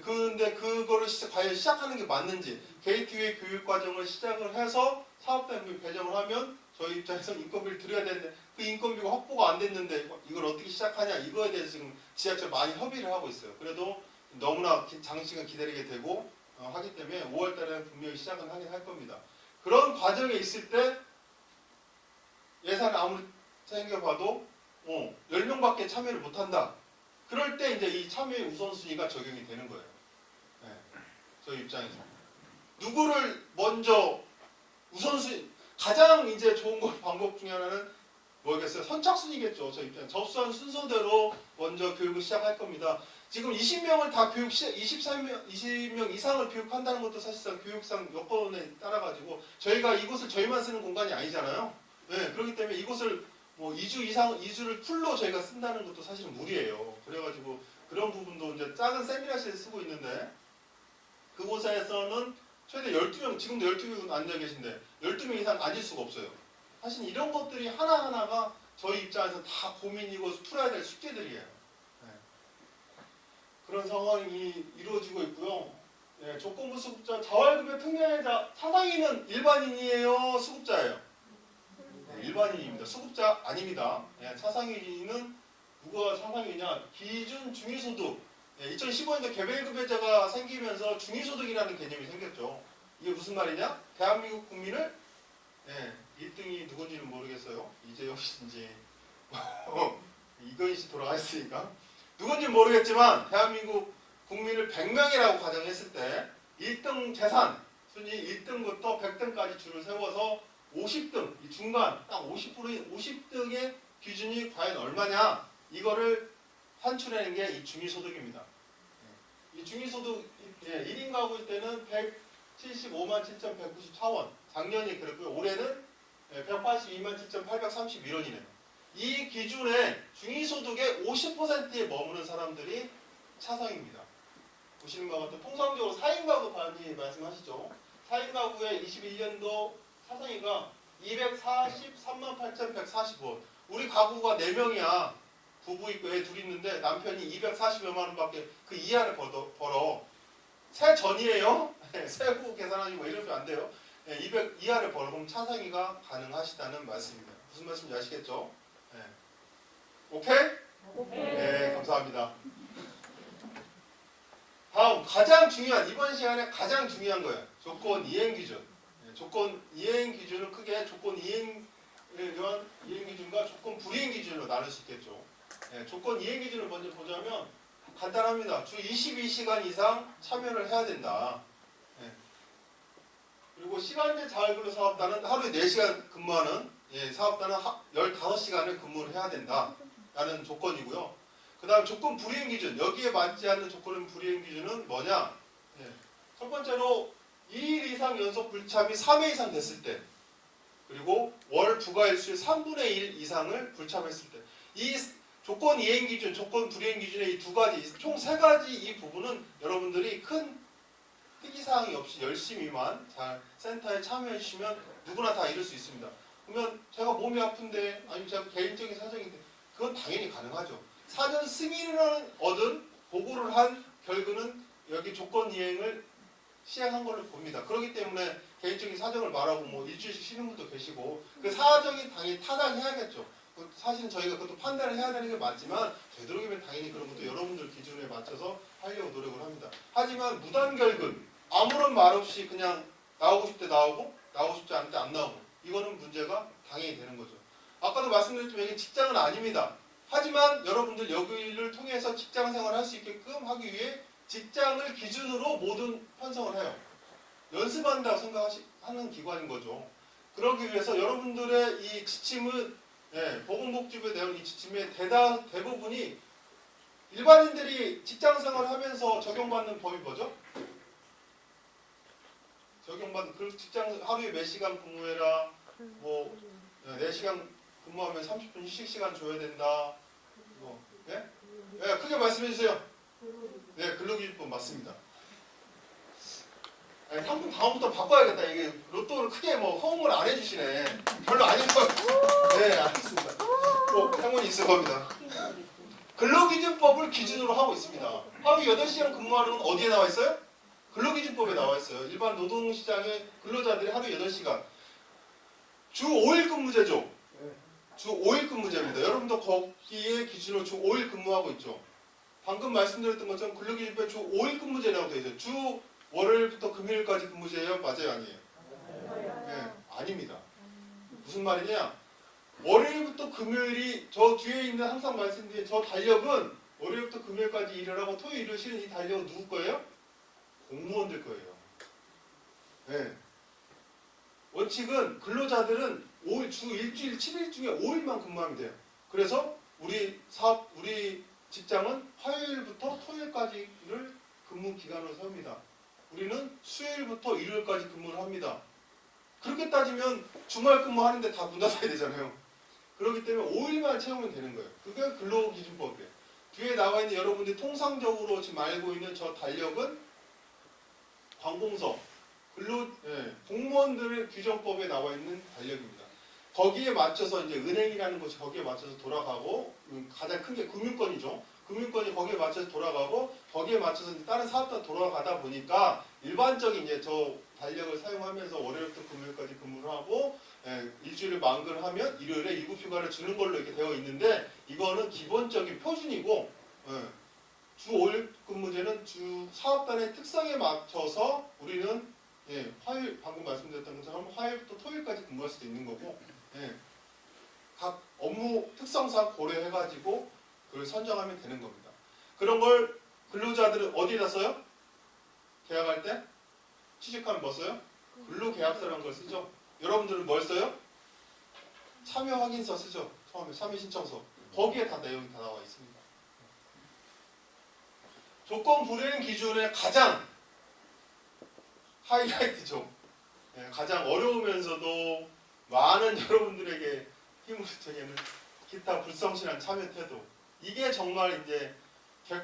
[SPEAKER 1] 근데 그거를 과연 시작하는 게 맞는지 게이트웨이 교육과정을 시작을 해서 사업단위 배정을 하면 저희 입장에서는 인건비를 드려야 되는데 그 인건비가 확보가 안 됐는데 이걸 어떻게 시작하냐 이거에 대해서 지금 지자체가 많이 협의를 하고 있어요. 그래도 너무나 장시간 기다리게 되고 하기 때문에 5월 달에 분명히 시작은 하긴 할 겁니다. 그런 과정에 있을 때 예산을 아무리 생겨봐도 10명밖에 참여를 못한다. 그럴 때 이제 이 참여의 우선순위가 적용이 되는 거예요. 저희 입장에서. 누구를 먼저 우선순위, 가장 이제 좋은 방법 중에 하나는 뭐겠어요? 선착순이겠죠. 저희 입장에. 접수한 순서대로 먼저 교육을 시작할 겁니다. 지금 20명을 다 20명 이상을 교육한다는 것도 사실상 교육상 여건에 따라가지고 저희가 이곳을 저희만 쓰는 공간이 아니잖아요. 그렇기 때문에 이곳을 뭐 2주를 풀로 저희가 쓴다는 것도 사실은 무리예요. 그래가지고 그런 부분도 이제 작은 세미나실을 쓰고 있는데 그곳에서는 최대 12명, 지금도 12명 앉아 계신데 12명 이상 앉을 수가 없어요. 사실 이런 것들이 하나하나가 저희 입장에서 다 고민이고 풀어야 될 숙제들이에요. 그런 상황이 이루어지고 있고요. 조건부 수급자, 자활급여 특례자, 차상위는 일반인이에요? 수급자예요? 일반인입니다. 수급자 아닙니다. 예, 차상위는 누가 차상위냐? 기준 중위소득. 2015년도 개별급여제가 생기면서 중위소득이라는 개념이 생겼죠. 이게 무슨 말이냐? 대한민국 국민을 1등이 누군지는 모르겠어요. 이재용 씨인지 이건희 씨 돌아가셨으니까 누군지 모르겠지만 대한민국 국민을 100명이라고 가정했을 때 1등 재산 순위 1등부터 100등까지 줄을 세워서 50등 이 중간 딱 50%인 50등의 기준이 과연 얼마냐 이거를 산출하는 게 이 중위소득입니다. 이 중위소득 1인 가구일 때는 175만 7,194원 작년이 그랬고요. 올해는 182만 7,831원이네요. 이 기준에 중위소득의 50%에 머무는 사람들이 차상입니다. 보시는 바와 같은 통상적으로 4인 가구 많이 말씀하시죠. 4인 가구의 21년도 차상위가 243만 8,140원. 우리 가구가 4명이야. 부부 있고 애 둘 있는데 남편이 240여만 원밖에 그 이하를 벌어. 세 전이에요. 세후 계산하시고 이러면 안 돼요. 200 이하를 벌어. 그럼 차상위가 가능하시다는 말씀입니다. 무슨 말씀인지 아시겠죠? 오케이? 네, 감사합니다. 다음 가장 중요한 이번 시간에 가장 중요한 거예요. 조건 이행 기준. 조건 이행 기준을 크게 조건 이행에 대한 이행 기준과 조건 불이행 기준으로 나눌 수 있겠죠. 조건 이행 기준을 먼저 보자면 간단합니다. 주 22시간 이상 참여를 해야 된다. 그리고 시간제 자율근로 사업단은 하루에 4시간 근무하는 사업단은 15시간을 근무를 해야 된다. 라는 조건이고요. 그 다음 조건 불이행 기준. 여기에 맞지 않는 조건 불이행 기준은 뭐냐? 첫 번째로 2일 이상 연속 불참이 3회 이상 됐을 때 그리고 월 부가일수의 3분의 1 이상을 불참했을 때 이 조건 이행 기준, 조건 불이행 기준의 이 두 가지, 총 3가지 이 부분은 여러분들이 큰 특이사항이 없이 열심히만 잘 센터에 참여해 주시면 누구나 다 이룰 수 있습니다. 그러면 제가 몸이 아픈데 아니면 제가 개인적인 사정인데 그건 당연히 가능하죠. 사전 승인을 얻은 보고를 한 결과는 여기 조건 이행을 시행한 걸로 봅니다. 그렇기 때문에 개인적인 사정을 말하고 뭐 일주일씩 쉬는 분도 계시고 그 사정이 당연히 타당해야겠죠. 사실은 저희가 그것도 판단을 해야 되는 게 맞지만 되도록이면 당연히 그런 것도 여러분들 기준에 맞춰서 하려고 노력을 합니다. 하지만 무단결근 아무런 말 없이 그냥 나오고 싶을 때 나오고 나오고 싶지 않을 때 안 나오고 이거는 문제가 당연히 되는 거죠. 아까도 말씀드렸지만 이게 직장은 아닙니다. 하지만 여러분들 여기를 통해서 직장 생활을 할 수 있게끔 하기 위해 직장을 기준으로 모든 편성을 해요. 연습한다고 생각하는 기관인 거죠. 그러기 위해서 여러분들의 이 지침은 보건복지부에 내온 이 지침의 대부분이 일반인들이 직장 생활을 하면서 적용받는 법이 뭐죠? 적용받는 그 직장 하루에 몇 시간 근무해라 뭐 4시간 근무하면 30분 휴식 시간 줘야 된다. 뭐, 크게 말씀해 주세요. 네, 근로기준법 맞습니다. 상품 다음부터 바꿔야겠다. 이게 로또를 크게 뭐 호응을 안 해주시네. 별로 아닌 것 같아요. 네, 알겠습니다. 꼭 행운이 있을 겁니다. 근로기준법을 기준으로 하고 있습니다. 하루 8시간 근무하는 건 어디에 나와 있어요? 근로기준법에 나와 있어요. 일반 노동시장의 근로자들이 하루 8시간. 주 5일 근무제죠. 주 5일 근무제입니다. 여러분도 거기에 기준으로 주 5일 근무하고 있죠. 방금 말씀드렸던 것처럼 근로기준법에 주 5일 근무제라고 되어 있어요. 주 월요일부터 금요일까지 근무제예요? 맞아요? 아니에요? 네, 아닙니다. 무슨 말이냐? 월요일부터 금요일이 저 뒤에 있는 항상 말씀드린 저 달력은 월요일부터 금요일까지 일을 하고 토요일 일을 쉬는 이 달력은 누구 거예요? 공무원들 거예요. 네. 원칙은 근로자들은 5일, 주 일주일 7일 중에 5일만 근무하면 돼요. 그래서 우리 직장은 화요일부터 토요일까지를 근무 기간으로 세웁니다. 우리는 수요일부터 일요일까지 근무를 합니다. 그렇게 따지면 주말 근무하는데 다 문 닫아야 되잖아요. 그렇기 때문에 5일만 채우면 되는 거예요. 그게 근로기준법이에요. 뒤에 나와 있는 여러분들이 통상적으로 지금 알고 있는 저 달력은 관공서, 공무원들의 규정법에 나와 있는 달력입니다. 거기에 맞춰서 이제 은행이라는 것이 거기에 맞춰서 돌아가고 가장 큰 게 금융권이죠. 금융권이 거기에 맞춰서 돌아가고 거기에 맞춰서 다른 사업단 돌아가다 보니까 일반적인 이제 저 달력을 사용하면서 월요일부터 금요일까지 근무를 하고 일주일에 만근하면 일요일에 일부 휴가를 주는 걸로 이렇게 되어 있는데 이거는 기본적인 표준이고 주 5일 근무제는 주 사업단의 특성에 맞춰서 우리는 화요일 방금 말씀드렸던 것처럼 화요일부터 토요일까지 근무할 수도 있는 거고 각 업무 특성상 고려해가지고 그걸 선정하면 되는 겁니다. 그런 걸 근로자들은 어디에다 써요? 계약할 때? 취직하면 뭐 써요? 근로계약서라는 걸 쓰죠. 여러분들은 뭘 써요? 참여 확인서 쓰죠. 처음에 참여 신청서. 거기에 다 내용이 다 나와 있습니다. 조건 불이행 기준의 가장 하이라이트죠. 가장 어려우면서도 많은 여러분들에게 힘을 주는 기타 불성실한 참여 태도. 이게 정말 이제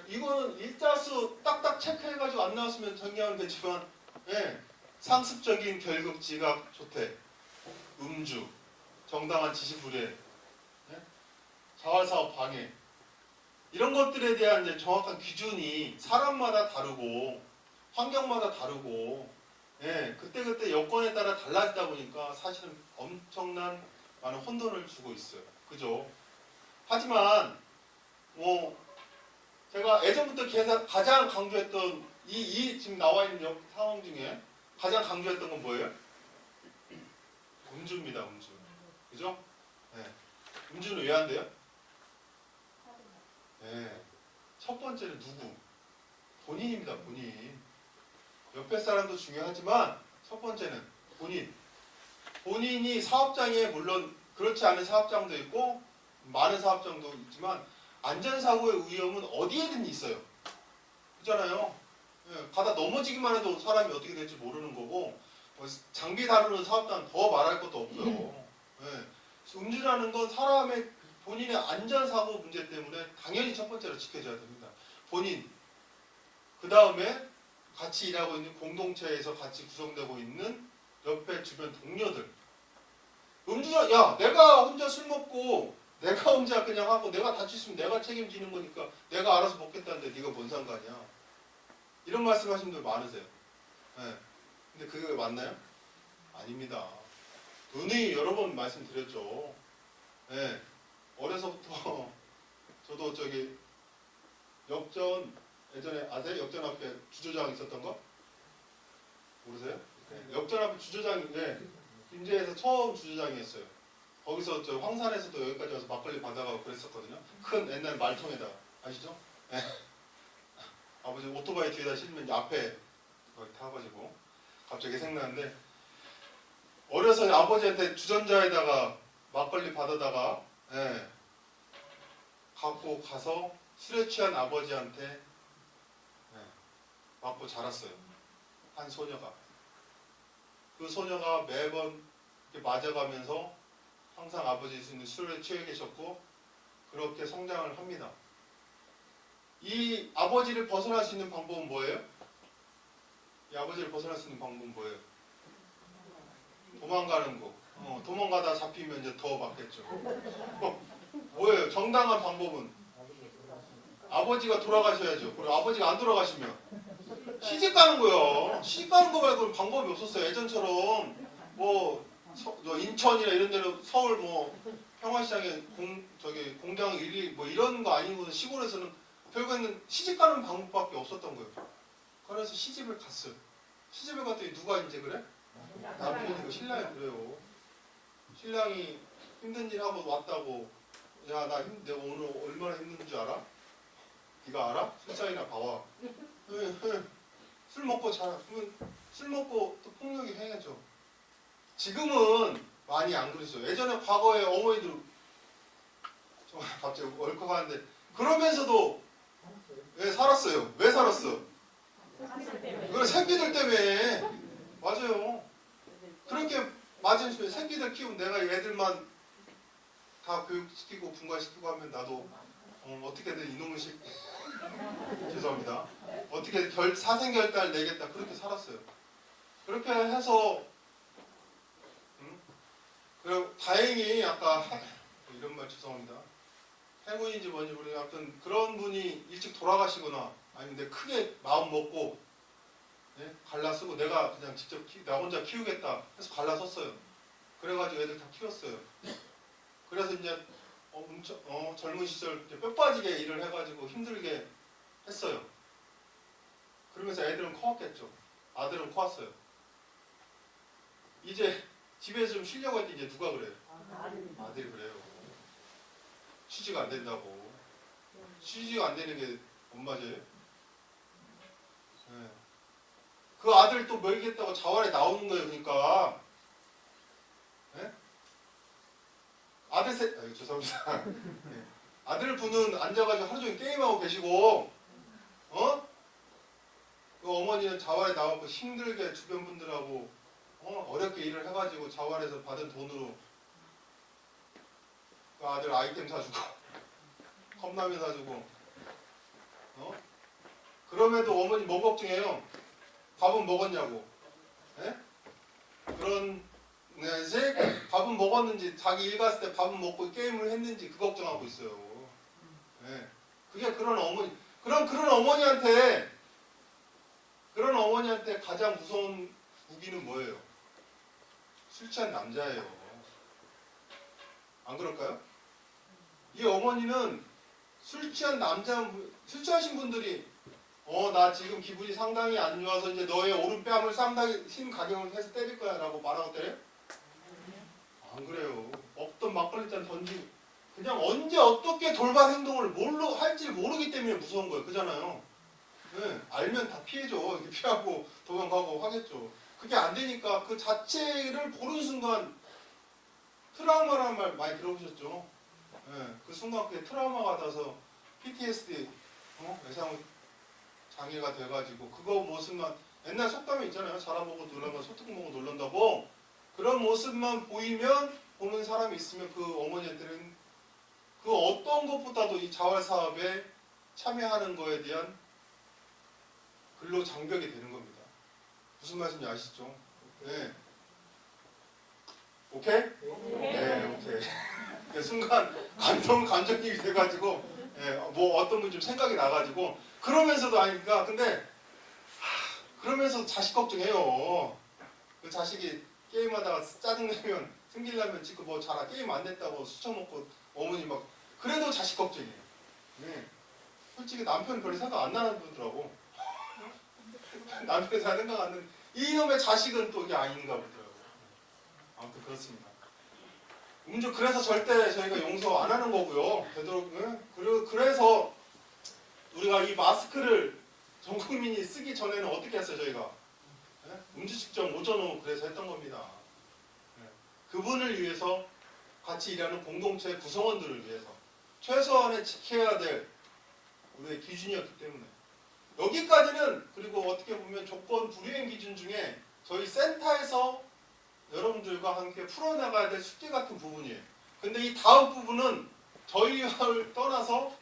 [SPEAKER 1] 이거는 일자수 딱딱 체크해가지고 안 나왔으면 정리하면 되지만 상습적인 결국 지각 조퇴, 음주, 정당한 지시 불이행, 자활사업 방해 이런 것들에 대한 이제 정확한 기준이 사람마다 다르고 환경마다 다르고 그때그때 여건에 따라 달라지다 보니까 사실은 엄청난 많은 혼돈을 주고 있어요. 그죠? 하지만 제가 예전부터 가장 강조했던 이 지금 나와 있는 상황 중에 가장 강조했던 건 뭐예요? 음주입니다. 음주. 그죠? 음주는 왜 안 돼요? 첫 번째는 누구? 본인입니다. 본인. 옆에 사람도 중요하지만 첫 번째는 본인. 본인이 사업장에 물론 그렇지 않은 사업장도 있고 많은 사업장도 있지만 안전사고의 위험은 어디에든 있어요. 그렇잖아요. 가다 넘어지기만 해도 사람이 어떻게 될지 모르는 거고 장비 다루는 사업장은 더 말할 것도 없고요. 음주라는 건 사람의 본인의 안전사고 문제 때문에 당연히 첫 번째로 지켜져야 됩니다. 본인. 그 다음에 같이 일하고 있는 공동체에서 같이 구성되고 있는 옆에 주변 동료들. 음주자, 야, 내가 혼자 술 먹고 내가 혼자 그냥 하고 내가 다쳤으면 내가 책임지는 거니까 내가 알아서 먹겠다는데 네가 뭔 상관이야. 이런 말씀하시는 분들 많으세요. 근데 그게 맞나요? 아닙니다. 눈이 여러 번 말씀드렸죠. 어려서부터 저도 역전 예전에 아세요? 역전 앞에 주조장 있었던 거? 모르세요? 역전 앞에 주조장이 김제에서 처음 주조장이었어요. 거기서 저 황산에서도 여기까지 와서 막걸리 받아가고 그랬었거든요. 큰 옛날 말통에다 아시죠? 아버지 오토바이 뒤에다 실면 앞에 거기 타가지고 갑자기 생각나는데 어려서 아버지한테 주전자에다가 막걸리 받아다가 갖고 가서 술에 취한 아버지한테 맞고 자랐어요. 한 소녀가. 그 소녀가 매번 이렇게 맞아가면서 항상 아버지 술에 취해 계셨고 그렇게 성장을 합니다. 이 아버지를 벗어날 수 있는 방법은 뭐예요? 이 아버지를 벗어날 수 있는 방법은 뭐예요? 도망가는 거. 도망가다 잡히면 이제 더 맞겠죠. 뭐예요? 정당한 방법은 아버지가 돌아가셔야죠. 그리고 아버지가 안 돌아가시면 시집 가는 거요. 시집 가는 거 말고는 방법이 없었어요. 예전처럼 인천이나 이런 데로 서울 평화시장에 공장 일이 이런 거 아니고 시골에서는 결국에는 시집 가는 방법밖에 없었던 거예요. 그래서 시집을 갔어요. 시집을 갔더니 누가 이제 그래? 남편이고 신랑이 그래요. 신랑이 힘든 일 하고 왔다고 야 내가 오늘 얼마나 힘든 줄 알아? 네가 알아? 술자리나 봐와. 술 먹고 술 먹고 또 폭력이 행해져. 지금은 많이 안 그러죠. 예전에 과거에 어머니들 정말 갑자기 얼컥하는데 그러면서도 왜 살았어요? 왜 살았어? 그 새끼들 때문에. 맞아요. 그렇게 맞으면 새끼들 키우면 내가 애들만 다 교육시키고 분가시키고 하면 나도 어떻게든 이놈을 죄송합니다. 어떻게 사생결단을 내겠다 그렇게 살았어요. 그렇게 해서 그리고 다행히 아까 이런 말 죄송합니다. 행운인지 뭔지 모르겠는데 아무튼 그런 분이 일찍 돌아가시거나 아니면 크게 마음 먹고 예? 갈라 쓰고 내가 그냥 직접 나 혼자 키우겠다 해서 갈라 섰어요. 그래가지고 애들 다 키웠어요. 그래서 이제 젊은 시절 이제 뼈 빠지게 일을 해가지고 힘들게 했어요. 그러면서 애들은 커왔겠죠. 아들은 커왔어요. 이제 집에서 좀 쉬려고 했더니 이제 누가 그래요? 아들이 그래요. 취지가 안 된다고. 취지가 안 되는 게 엄마죠. 네. 그 아들 또 먹이겠다고 자활에 나오는 거예요. 그러니까 네? 죄송합니다. 네. 아들 분은 앉아가지고 하루 종일 게임하고 계시고 그 어머니는 자활에 나와서 힘들게 주변 분들하고 어렵게 일을 해가지고 자활에서 받은 돈으로 그 아들 아이템 사주고 컵라면 사주고 그럼에도 어머니 뭐 걱정해요? 밥은 먹었냐고. 예? 그런 이제 밥은 먹었는지 자기 일 갔을 때 밥은 먹고 게임을 했는지 그 걱정하고 있어요. 예. 그게 그런 어머니한테 가장 무서운 무기는 뭐예요? 술 취한 남자예요. 안 그럴까요? 이 어머니는 술 취하신 분들이 나 지금 기분이 상당히 안 좋아서 이제 너의 오른뺨을 상당히 힘가경을 해서 때릴 거야 라고 말하고 때려요? 안 그래요. 없던 막걸리 잔 던지고 그냥 언제 어떻게 돌발 행동을 뭘로 할지 모르기 때문에 무서운 거예요. 그잖아요. 네, 알면 다 피해줘. 이렇게 피하고 도망가고 하겠죠. 그게 안 되니까 그 자체를 보는 순간 트라우마라는 말 많이 들어보셨죠? 네, 그 순간 그게 트라우마가 돼서 PTSD, 외상 장애가 돼가지고 그거 모습만 옛날 속담에 있잖아요. 사람보고 놀라면 소특보고 놀란다고. 그런 모습만 보는 사람이 있으면 그 어머니들은 그 어떤 것보다도 이 자활사업에 참여하는 거에 대한 근로장벽이 되는 겁니다. 무슨 말씀인지 아시죠? 네. 오케이? 네, 오케이. 네, 순간 감정입이 돼가지고 뭐 어떤 분 좀 생각이 나가지고 그러면서도 아니까 근데 그러면서 자식 걱정해요. 그 자식이 게임하다가 짜증내면 승질나면 지금 뭐 잘 게임 안 됐다고 수쳐먹고 어머니 막 그래도 자식 걱정이에요. 네. 솔직히 남편 별로 생각 안 나는 분더라고. 남편 잘 생각 안 나는 이놈의 자식은 또 이게 아닌가 보더라고. 아무튼 그렇습니다. 그래서 절대 저희가 용서 안 하는 거고요. 되도록 그래서 우리가 이 마스크를 전 국민이 쓰기 전에는 어떻게 했어요 저희가? 음주측정 오전후 그래서 했던 겁니다. 그분을 위해서 같이 일하는 공동체 구성원들을 위해서 최소한의 지켜야 될 우리의 기준이었기 때문에 여기까지는 그리고 어떻게 보면 조건 불이행 기준 중에 저희 센터에서 여러분들과 함께 풀어나가야 될 숙제 같은 부분이에요. 근데 이 다음 부분은 저희를 떠나서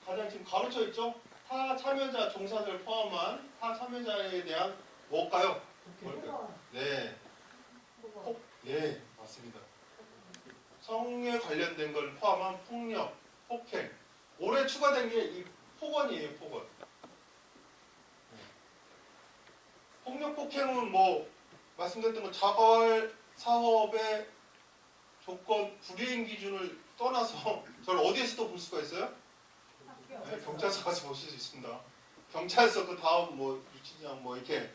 [SPEAKER 1] 가장 지금 가로쳐 있죠? 타 참여자 종사자를 포함한 타 참여자에 대한 뭘까요? 네. 네, 맞습니다. 성에 관련된 걸 포함한 폭력, 폭행. 올해 추가된 게 이 폭언이에요, 폭언. 폭력, 폭행은 뭐 말씀드렸던 건 자활 사업의 조건 불이행 기준을 떠나서 저를 어디에서도 볼 수가 있어요? 네, 경찰서 가서 보실 수 있습니다. 경찰서 그 다음 뭐 유치장 뭐 이렇게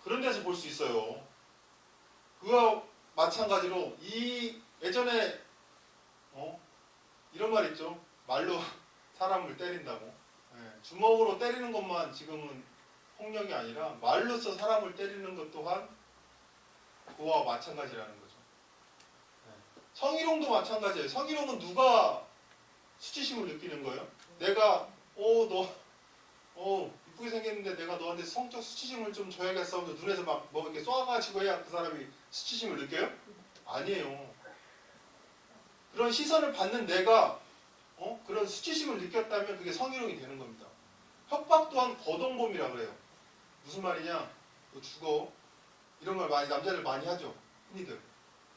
[SPEAKER 1] 그런 데서 볼 수 있어요. 그와 마찬가지로 이 예전에 이런 말 있죠. 말로 사람을 때린다고. 주먹으로 때리는 것만 지금은 폭력이 아니라 말로써 사람을 때리는 것 또한 그와 마찬가지라는 거죠. 성희롱도 마찬가지예요. 성희롱은 누가 수치심을 느끼는 거예요? 내가 너 이쁘게 생겼는데 내가 너한테 성적 수치심을 좀 줘야겠어 하면서 눈에서 막 뭐 이렇게 쏘아가지고 해야 그 사람이 수치심을 느껴요? 아니에요. 그런 시선을 받는 내가 그런 수치심을 느꼈다면 그게 성희롱이 되는 겁니다. 협박 또한 거동범이라 그래요. 무슨 말이냐? 너 죽어. 이런 말 남자들 많이 하죠. 흔히들.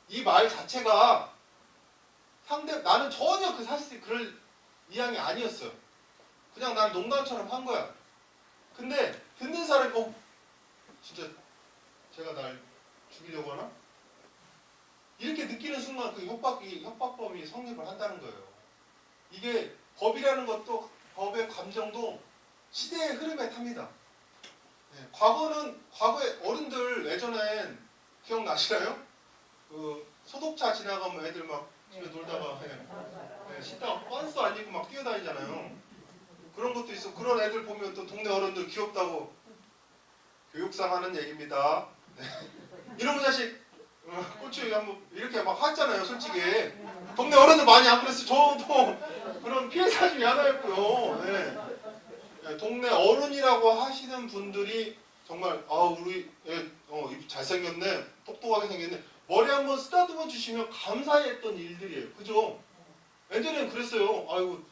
[SPEAKER 1] 이 말 자체가 나는 전혀 사실 그럴 이양이 아니었어요. 그냥 난 농담처럼 한 거야. 근데 듣는 사람이 진짜 제가 날 죽이려고 하나? 이렇게 느끼는 순간 그 협박범이 성립을 한다는 거예요. 이게 법이라는 것도 법의 감정도 시대의 흐름에 탑니다. 과거에 어른들 예전엔 기억나시나요? 그 소독차 지나가면 애들 막 집에 놀다가 씻다가 빤스 안 입고 막 뛰어다니잖아요. 그런 것도 있어. 그런 애들 보면 또 동네 어른들 귀엽다고 교육상 하는 얘기입니다. 이놈의 자식 고추 한번 이렇게 막 하잖아요. 솔직히 동네 어른들 많이 안 그랬어요. 저도 그런 피해자 중에 하나였고요. 동네 어른이라고 하시는 분들이 정말 우리 애 잘생겼네, 똑똑하게 생겼네, 머리 한번 쓰다듬어 주시면 감사했던 일들이에요. 그죠? 예전에는 그랬어요. 아이고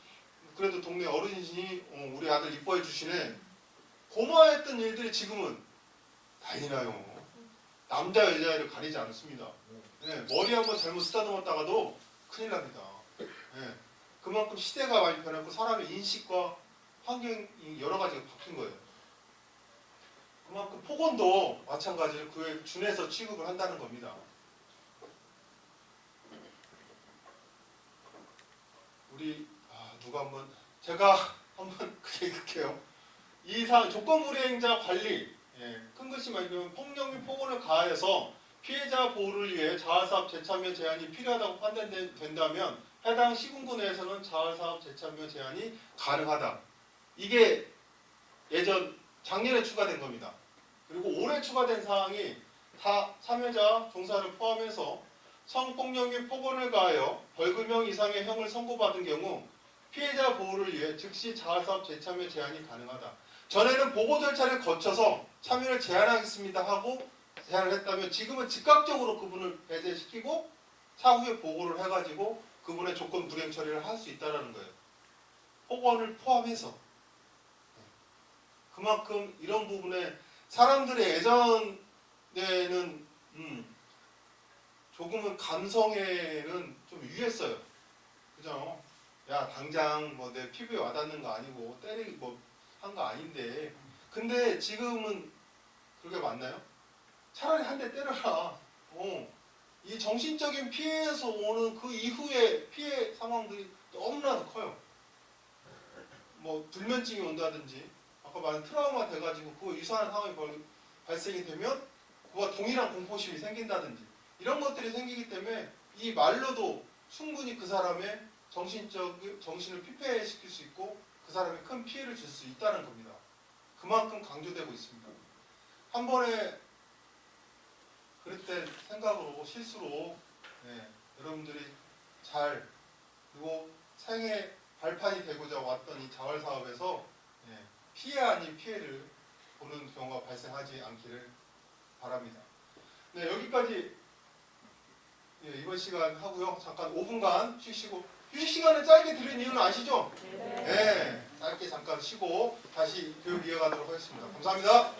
[SPEAKER 1] 그래도 동네 어른이시니 우리 아들 이뻐해 주시네. 고마워했던 일들이 지금은 난리 나요. 남자 여자를 가리지 않습니다. 머리 한번 잘못 쓰다듬었다가도 큰일 납니다. 그만큼 시대가 많이 변했고 사람의 인식과 환경이 여러 가지가 바뀐 거예요. 그만큼 폭언도 마찬가지로 그에 준해서 취급을 한다는 겁니다. 우리 누가 제가 한번 그 얘기할게요. 이상 조건불이행자 관리 큰 글씨 말고 폭력 및 폭언을 가하여서 피해자 보호를 위해 자활사업 재참여 제한이 필요하다고 판단된다면 해당 시군구 내에서는 자활사업 재참여 제한이 가능하다. 이게 작년에 추가된 겁니다. 그리고 올해 추가된 사항이 다 참여자 종사를 포함해서 성폭력 및 폭언을 가하여 벌금형 이상의 형을 선고받은 경우 피해자 보호를 위해 즉시 자활사업 재참여 제한이 가능하다. 전에는 보고 절차를 거쳐서 참여를 제한하겠습니다 하고 제한을 했다면 지금은 즉각적으로 그분을 배제시키고 차후에 보고를 해가지고 그분의 조건 불이행 처리를 할 수 있다는 거예요. 폭언을 포함해서. 그만큼 이런 부분에 사람들의 예전에는 조금은 감성에는 좀 유했어요. 그죠? 야 당장 내 피부에 와닿는 거 아니고 때리기 한 거 아닌데. 근데 지금은 그게 맞나요? 차라리 한 대 때려라. 이 정신적인 피해에서 오는 그 이후의 피해 상황들이 너무나도 커요. 불면증이 온다든지 아까 말한 트라우마 돼가지고 그 유사한 상황이 발생이 되면 그와 동일한 공포심이 생긴다든지 이런 것들이 생기기 때문에 이 말로도 충분히 그 사람의 정신을 피폐시킬 수 있고 그 사람이 큰 피해를 줄 수 있다는 겁니다. 그만큼 강조되고 있습니다. 한 번에 그랬던 생각으로 실수로 여러분들이 그리고 생애 발판이 되고자 왔던 이 자활사업에서 피해 아닌 피해를 보는 경우가 발생하지 않기를 바랍니다. 여기까지 이번 시간 하고요. 잠깐 5분간 쉬시고 휴식 시간을 짧게 드린 이유는 아시죠? 네. 짧게 잠깐 쉬고 다시 교육 이어가도록 하겠습니다. 감사합니다.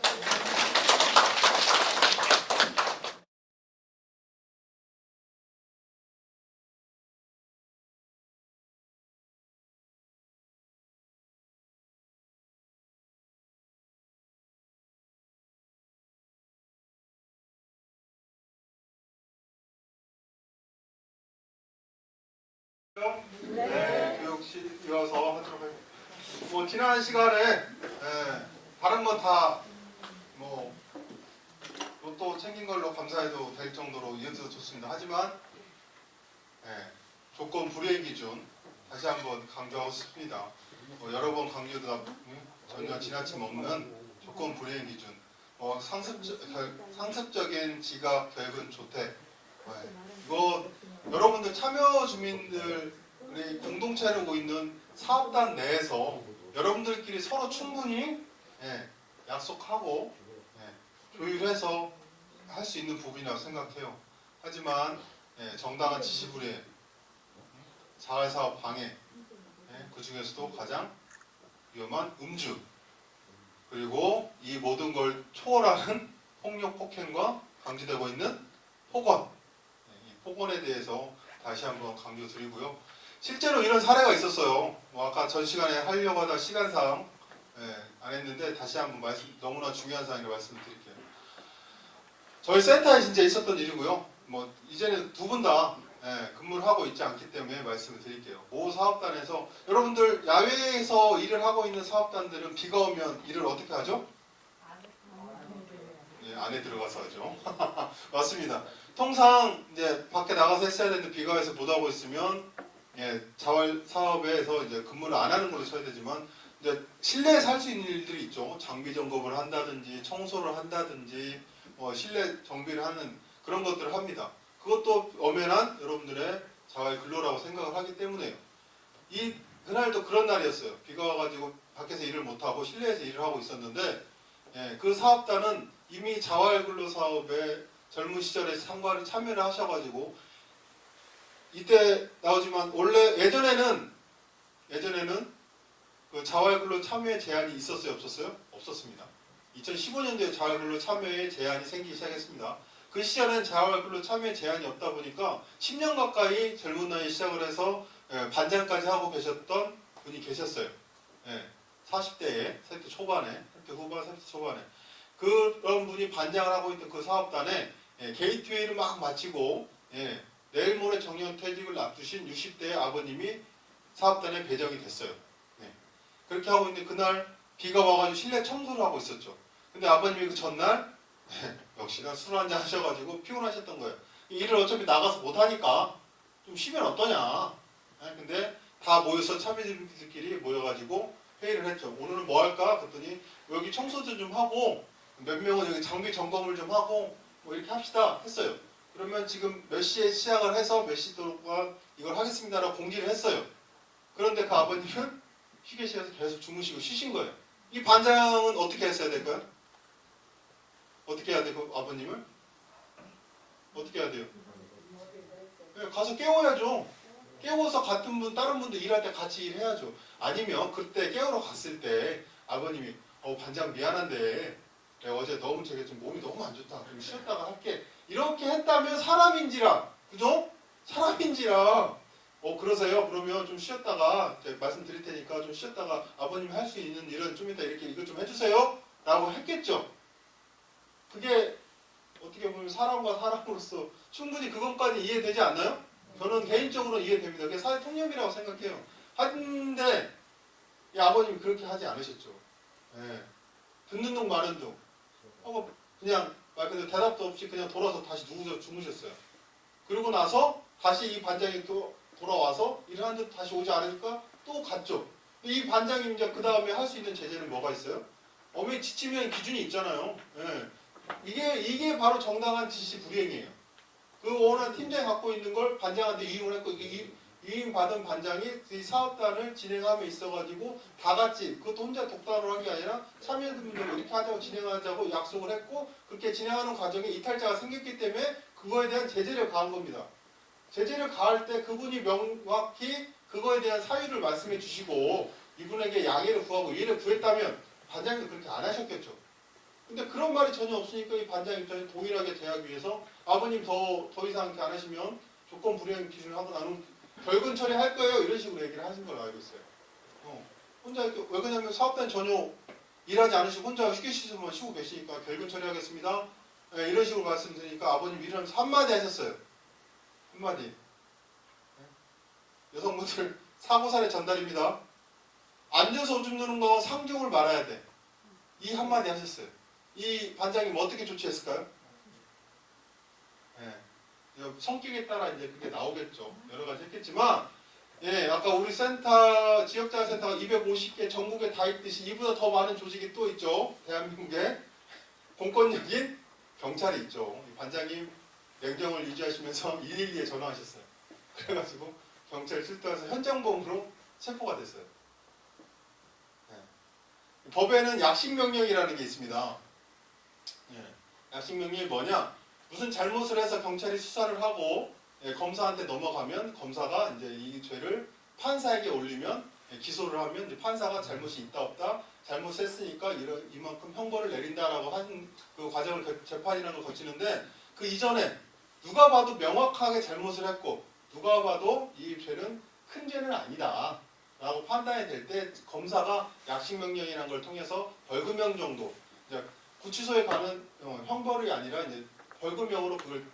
[SPEAKER 1] 교육 이어서 하도록 하겠습니다. 지난 시간에 다른 건 다 로또 챙긴 걸로 감사해도 될 정도로 이어져서 좋습니다. 하지만 조건 불이행 기준 다시 한번 강조하고 싶습니다. 여러 번 강조되다 전혀 지나침 없는 조건 불이행 기준, 상습적인 지각, 결근, 조퇴. 이거 여러분들 참여 주민들이 공동체를 하고 있는 사업단 내에서 여러분들끼리 서로 충분히 약속하고 조율해서 할 수 있는 부분이라고 생각해요. 하지만 정당한 지시불이행, 자활사업 방해, 그 중에서도 가장 위험한 음주, 그리고 이 모든 걸 초월하는 폭력, 폭행과 감지되고 있는 폭언, 이 폭언에 대해서 다시 한번 강조드리고요. 실제로 이런 사례가 있었어요. 아까 전 시간에 하려고 하다 시간상 안 했는데 다시 한번 너무나 중요한 사항이라 말씀을 드릴게요. 저희 센터에 진짜 있었던 일이고요. 뭐 이제는 두 분 다 근무를 하고 있지 않기 때문에 말씀을 드릴게요. 모 사업단에서 여러분들 야외에서 일을 하고 있는 사업단들은 비가 오면 일을 어떻게 하죠? 안에 들어가서 하죠. 맞습니다. 통상 이제 밖에 나가서 했어야 되는데 비가 와서 못 하고 있으면 자활 사업에서 이제 근무를 안 하는 걸로 쳐야 되지만 이제 실내에서 할 수 있는 일들이 있죠. 장비 점검을 한다든지 청소를 한다든지 실내 정비를 하는 그런 것들을 합니다. 그것도 엄연한 여러분들의 자활 근로라고 생각을 하기 때문에요. 그날도 그런 날이었어요. 비가 와가지고 밖에서 일을 못하고 실내에서 일을 하고 있었는데 그 사업단은 이미 자활근로 사업에 젊은 시절에 참여를 하셔가지고 이때 나오지만 원래 예전에는 그 자활근로 참여 제한이 있었어요, 없었어요? 없었습니다. 2015년도에 자활근로 참여에 제한이 생기기 시작했습니다. 그 시절엔 자활근로 참여 제한이 없다 보니까 10년 가까이 젊은 나이에 시작을 해서 반장까지 하고 계셨던 분이 계셨어요. 40대에, 30대 초반에, 30대 후반, 30대 초반에. 그런 분이 반장을 하고 있던 그 사업단에 게이트웨이를 막 마치고 내일 모레 정년퇴직을 앞두신 60대의 아버님이 사업단에 배정이 됐어요. 그렇게 하고 있는데 그날 비가 와가지고 실내 청소를 하고 있었죠. 근데 아버님이 그 전날 역시나 술 한잔 하셔가지고 피곤하셨던 거예요. 일을 어차피 나가서 못하니까 좀 쉬면 어떠냐. 근데 다 모여서 참여진들끼리 모여가지고 회의를 했죠. 오늘은 뭐 할까? 그랬더니 여기 청소도 좀 하고 몇 명은 여기 장비 점검을 좀 하고 뭐 이렇게 합시다 했어요. 그러면 지금 몇 시에 시작을 해서 몇 시 동안 이걸 하겠습니다라고 공지를 했어요. 그런데 그 아버님은 휴게실에서 계속 주무시고 쉬신 거예요. 이 반장은 어떻게 했어야 될까요? 어떻게 해야 돼요? 그 아버님을? 어떻게 해야 돼요? 가서 깨워야죠. 깨워서 같은 분, 다른 분도 일할 때 같이 일해야죠. 아니면 그때 깨우러 갔을 때 아버님이 반장 미안한데 내가 어제 너무 제가 좀 몸이 너무 안 좋다. 좀 쉬었다가 할게. 이렇게 했다면 사람인지라, 그죠? 사람인지라. 그러세요. 그러면 좀 쉬었다가 말씀드릴 테니까 좀 쉬었다가 아버님 할 수 있는 일은 좀 이따 이렇게 이것 좀 해주세요. 라고 했겠죠. 그게 어떻게 보면 사람과 사람으로서 충분히 그것까지 이해되지 않나요? 저는 개인적으로 이해됩니다. 그게 사회 통념이라고 생각해요. 하는데 이 아버님이 그렇게 하지 않으셨죠. 듣는 둥 마는 둥. 그냥 말 그대로 대답도 없이 그냥 돌아서 다시 누워서 주무셨어요. 그리고 나서 다시 이 반장이 또 돌아와서 일을 하는데 다시 오지 않으니까 또 갔죠. 이 반장이 이제 그 다음에 할 수 있는 제재는 뭐가 있어요? 엄연히 지침의 기준이 있잖아요. 이게 바로 정당한 지시 불이행이에요. 그 원한 팀장이 갖고 있는 걸 반장한테 위임을 했고 위임받은 반장이 이 사업단을 진행함에 있어가지고 다 같이 그것도 혼자 독단으로 한 게 아니라 참여진들로 이렇게 하자고 진행하자고 약속을 했고 그렇게 진행하는 과정에 이탈자가 생겼기 때문에 그거에 대한 제재를 가한 겁니다. 제재를 가할 때 그분이 명확히 그거에 대한 사유를 말씀해 주시고 이분에게 양해를 구하고 이해를 구했다면 반장님도 그렇게 안 하셨겠죠. 근데 그런 말이 전혀 없으니까 이 반장 입장에 동일하게 대하기 위해서 아버님 더 이상 이렇게 안 하시면 조건 불이행 기준을 하고 나는 결근 처리할 거예요. 이런 식으로 얘기를 하신 걸로 알고 있어요. 혼자 이렇게 왜 그러냐면 사업단 전혀 일하지 않으시고 혼자 휴게실에서만 쉬고 계시니까 결근 처리하겠습니다. 이런 식으로 말씀드리니까 아버님 일하면서 한마디 하셨어요. 한마디. 여성분들 사고살의 전달입니다. 앉아서 오줌 누는 건 상종을 말아야 돼. 이 한마디 하셨어요. 이 반장님 뭐 어떻게 조치했을까요? 성격에 따라 이제 그게 나오겠죠. 여러 가지 했겠지만, 아까 우리 센터, 지역자활센터가 250개 전국에 다 있듯이 이보다 더 많은 조직이 또 있죠. 대한민국에. 공권력인 경찰이 있죠. 이 반장님 냉정을 유지하시면서 112에 전화하셨어요. 그래가지고 경찰 출동해서 현장범으로 체포가 됐어요. 법에는 약식명령이라는 게 있습니다. 약식명령이 뭐냐? 무슨 잘못을 해서 경찰이 수사를 하고 검사한테 넘어가면 검사가 이제 이 죄를 판사에게 올리면 기소를 하면 이제 판사가 잘못이 있다 없다 잘못했으니까 이만큼 형벌을 내린다라고 하는 그 과정을 재판이라는 걸 거치는데 그 이전에 누가 봐도 명확하게 잘못을 했고 누가 봐도 이 죄는 큰 죄는 아니다. 라고 판단이 될 때 검사가 약식 명령이라는 걸 통해서 벌금형 정도, 이제 구치소에 가는 형벌이 아니라 이제 벌금형으로 그걸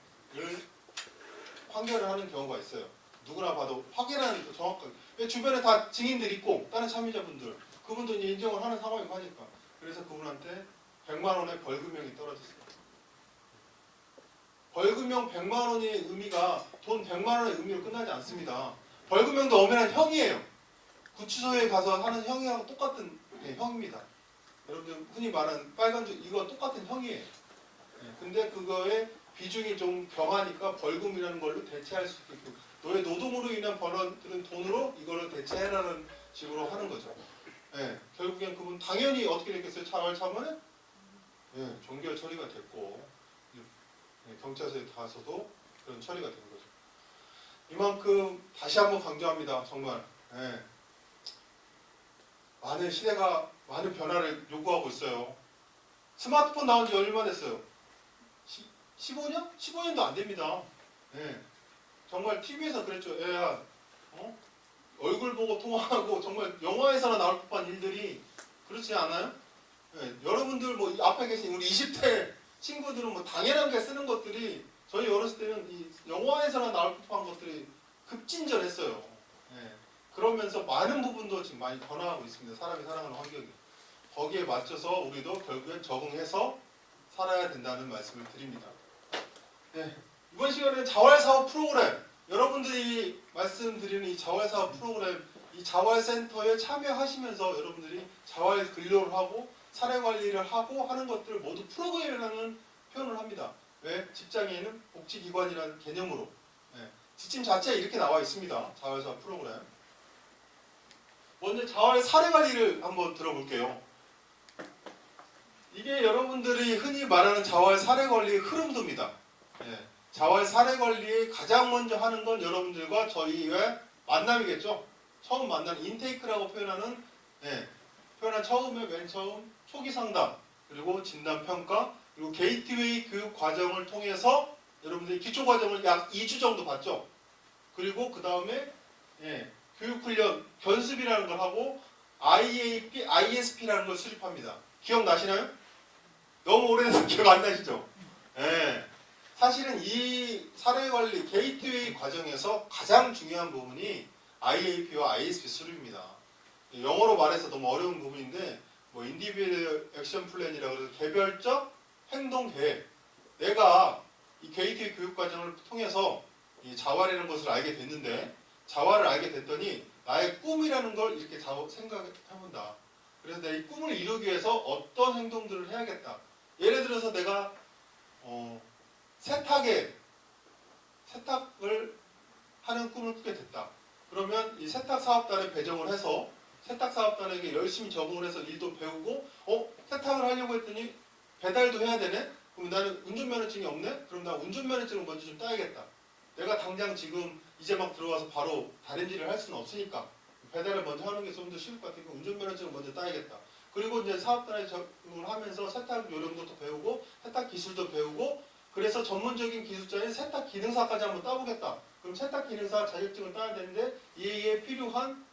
[SPEAKER 1] 판결을 하는 경우가 있어요. 누구나 봐도 확인하는 정확하게. 왜 주변에 다 증인들 있고 다른 참여자분들 그분도 이제 인정을 하는 상황이고 하니까. 그래서 그분한테 100만 원의 벌금형이 떨어졌습니다. 벌금형 100만 원의 의미가 돈 100만 원의 의미로 끝나지 않습니다. 벌금형도 엄연한 형이에요. 구치소에 가서 하는 형이랑 똑같은 형입니다. 여러분들 흔히 말하는 빨간 줄 이거 똑같은 형이에요. 근데 그거의 비중이 좀 경하니까 벌금이라는 걸로 대체할 수 있게끔 너의 노동으로 인한 벌어들은 돈으로 이거를 대체해라는 식으로 하는 거죠. 결국엔 그분 당연히 어떻게 됐겠어요? 자활 참원에 종결 처리가 됐고 경찰서에 가서도 그런 처리가 된 거죠. 이만큼 다시 한번 강조합니다. 정말 많은 시대가 많은 변화를 요구하고 있어요. 스마트폰 나온 지 얼마 됐어요? 15년? 15년도 안 됩니다. 정말 TV에서 그랬죠. 애야, 얼굴 보고 통화하고 정말 영화에서나 나올 법한 일들이 그렇지 않아요? 여러분들 뭐 앞에 계신 우리 20대 친구들은 뭐 당연하게 쓰는 것들이 저희 어렸을 때는 이 영화에서나 나올 법한 것들이 급진전했어요. 그러면서 많은 부분도 지금 많이 변화하고 있습니다. 사람이 살아가는 환경이. 거기에 맞춰서 우리도 결국엔 적응해서 살아야 된다는 말씀을 드립니다. 이번 시간에는 자활사업 프로그램, 여러분들이 말씀드리는 이 자활사업 프로그램, 이 자활센터에 참여하시면서 여러분들이 자활 근로를 하고 사례관리를 하고 하는 것들을 모두 프로그램이라는 표현을 합니다. 왜? 직장에는 복지기관이라는 개념으로. 지침 자체에 이렇게 나와 있습니다. 자활사업 프로그램. 먼저 자활 사례관리를 한번 들어볼게요. 이게 여러분들이 흔히 말하는 자활 사례관리의 흐름도입니다. 자활 사례관리에 가장 먼저 하는 건 여러분들과 저희의 만남이겠죠. 처음 만나는 인테이크라고 표현하는 처음에 맨 처음 초기 상담, 그리고 진단 평가, 그리고 게이트웨이 교육 과정을 통해서 여러분들이 기초 과정을 약 2주 정도 봤죠. 그리고 그 다음에 교육훈련 견습이라는 걸 하고 IAP, ISP라는 걸 수립합니다. 기억나시나요? 너무 오래돼서 기억 안 나시죠? 사실은 이 사례관리 게이트웨이 과정에서 가장 중요한 부분이 IAP와 ISP 수립입니다. 영어로 말해서 너무 어려운 부분인데 뭐 인디비듀얼 액션 플랜이라고 해서 개별적 행동 계획. 내가 이 게이트웨이 교육 과정을 통해서 이 자활이라는 것을 알게 됐는데 자활을 알게 됐더니 나의 꿈이라는 걸 이렇게 생각해본다. 그래서 내 이 꿈을 이루기 위해서 어떤 행동들을 해야겠다. 예를 들어서 내가 세탁을 하는 꿈을 꾸게 됐다. 그러면 이 세탁사업단에 배정을 해서 세탁사업단에게 열심히 적응을 해서 일도 배우고 세탁을 하려고 했더니 배달도 해야 되네? 그럼 나는 운전면허증이 없네? 그럼 나 운전면허증을 먼저 좀 따야겠다. 내가 당장 지금 이제 막 들어와서 바로 다른 일을 할 수는 없으니까 배달을 먼저 하는 게 좀 더 쉬울 것 같으니까 운전면허증을 먼저 따야겠다. 그리고 이제 사업단에 적응을 하면서 세탁 요령도 또 배우고 세탁 기술도 배우고 그래서 전문적인 기술자인 세탁 기능사까지 한번 따보겠다. 그럼 세탁 기능사 자격증을 따야 되는데 이에 필요한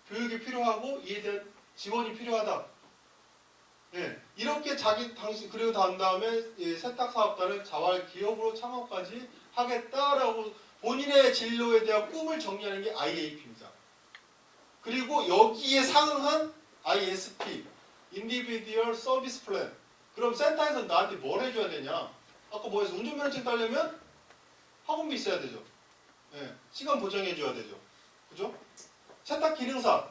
[SPEAKER 1] 교육이 필요하고 이에 대한 지원이 필요하다. 이렇게 그리고 난 다음에 세탁 사업단을 자활 기업으로 창업까지 하겠다라고 본인의 진로에 대한 꿈을 정리하는 게 IAP입니다. 그리고 여기에 상응한 ISP, Individual Service Plan. 그럼 센터에서 나한테 뭘 해줘야 되냐? 아까 뭐해서 운전면허증 따려면 학원비 있어야 되죠. 시간 보장해줘야 되죠. 그죠? 세탁 기능사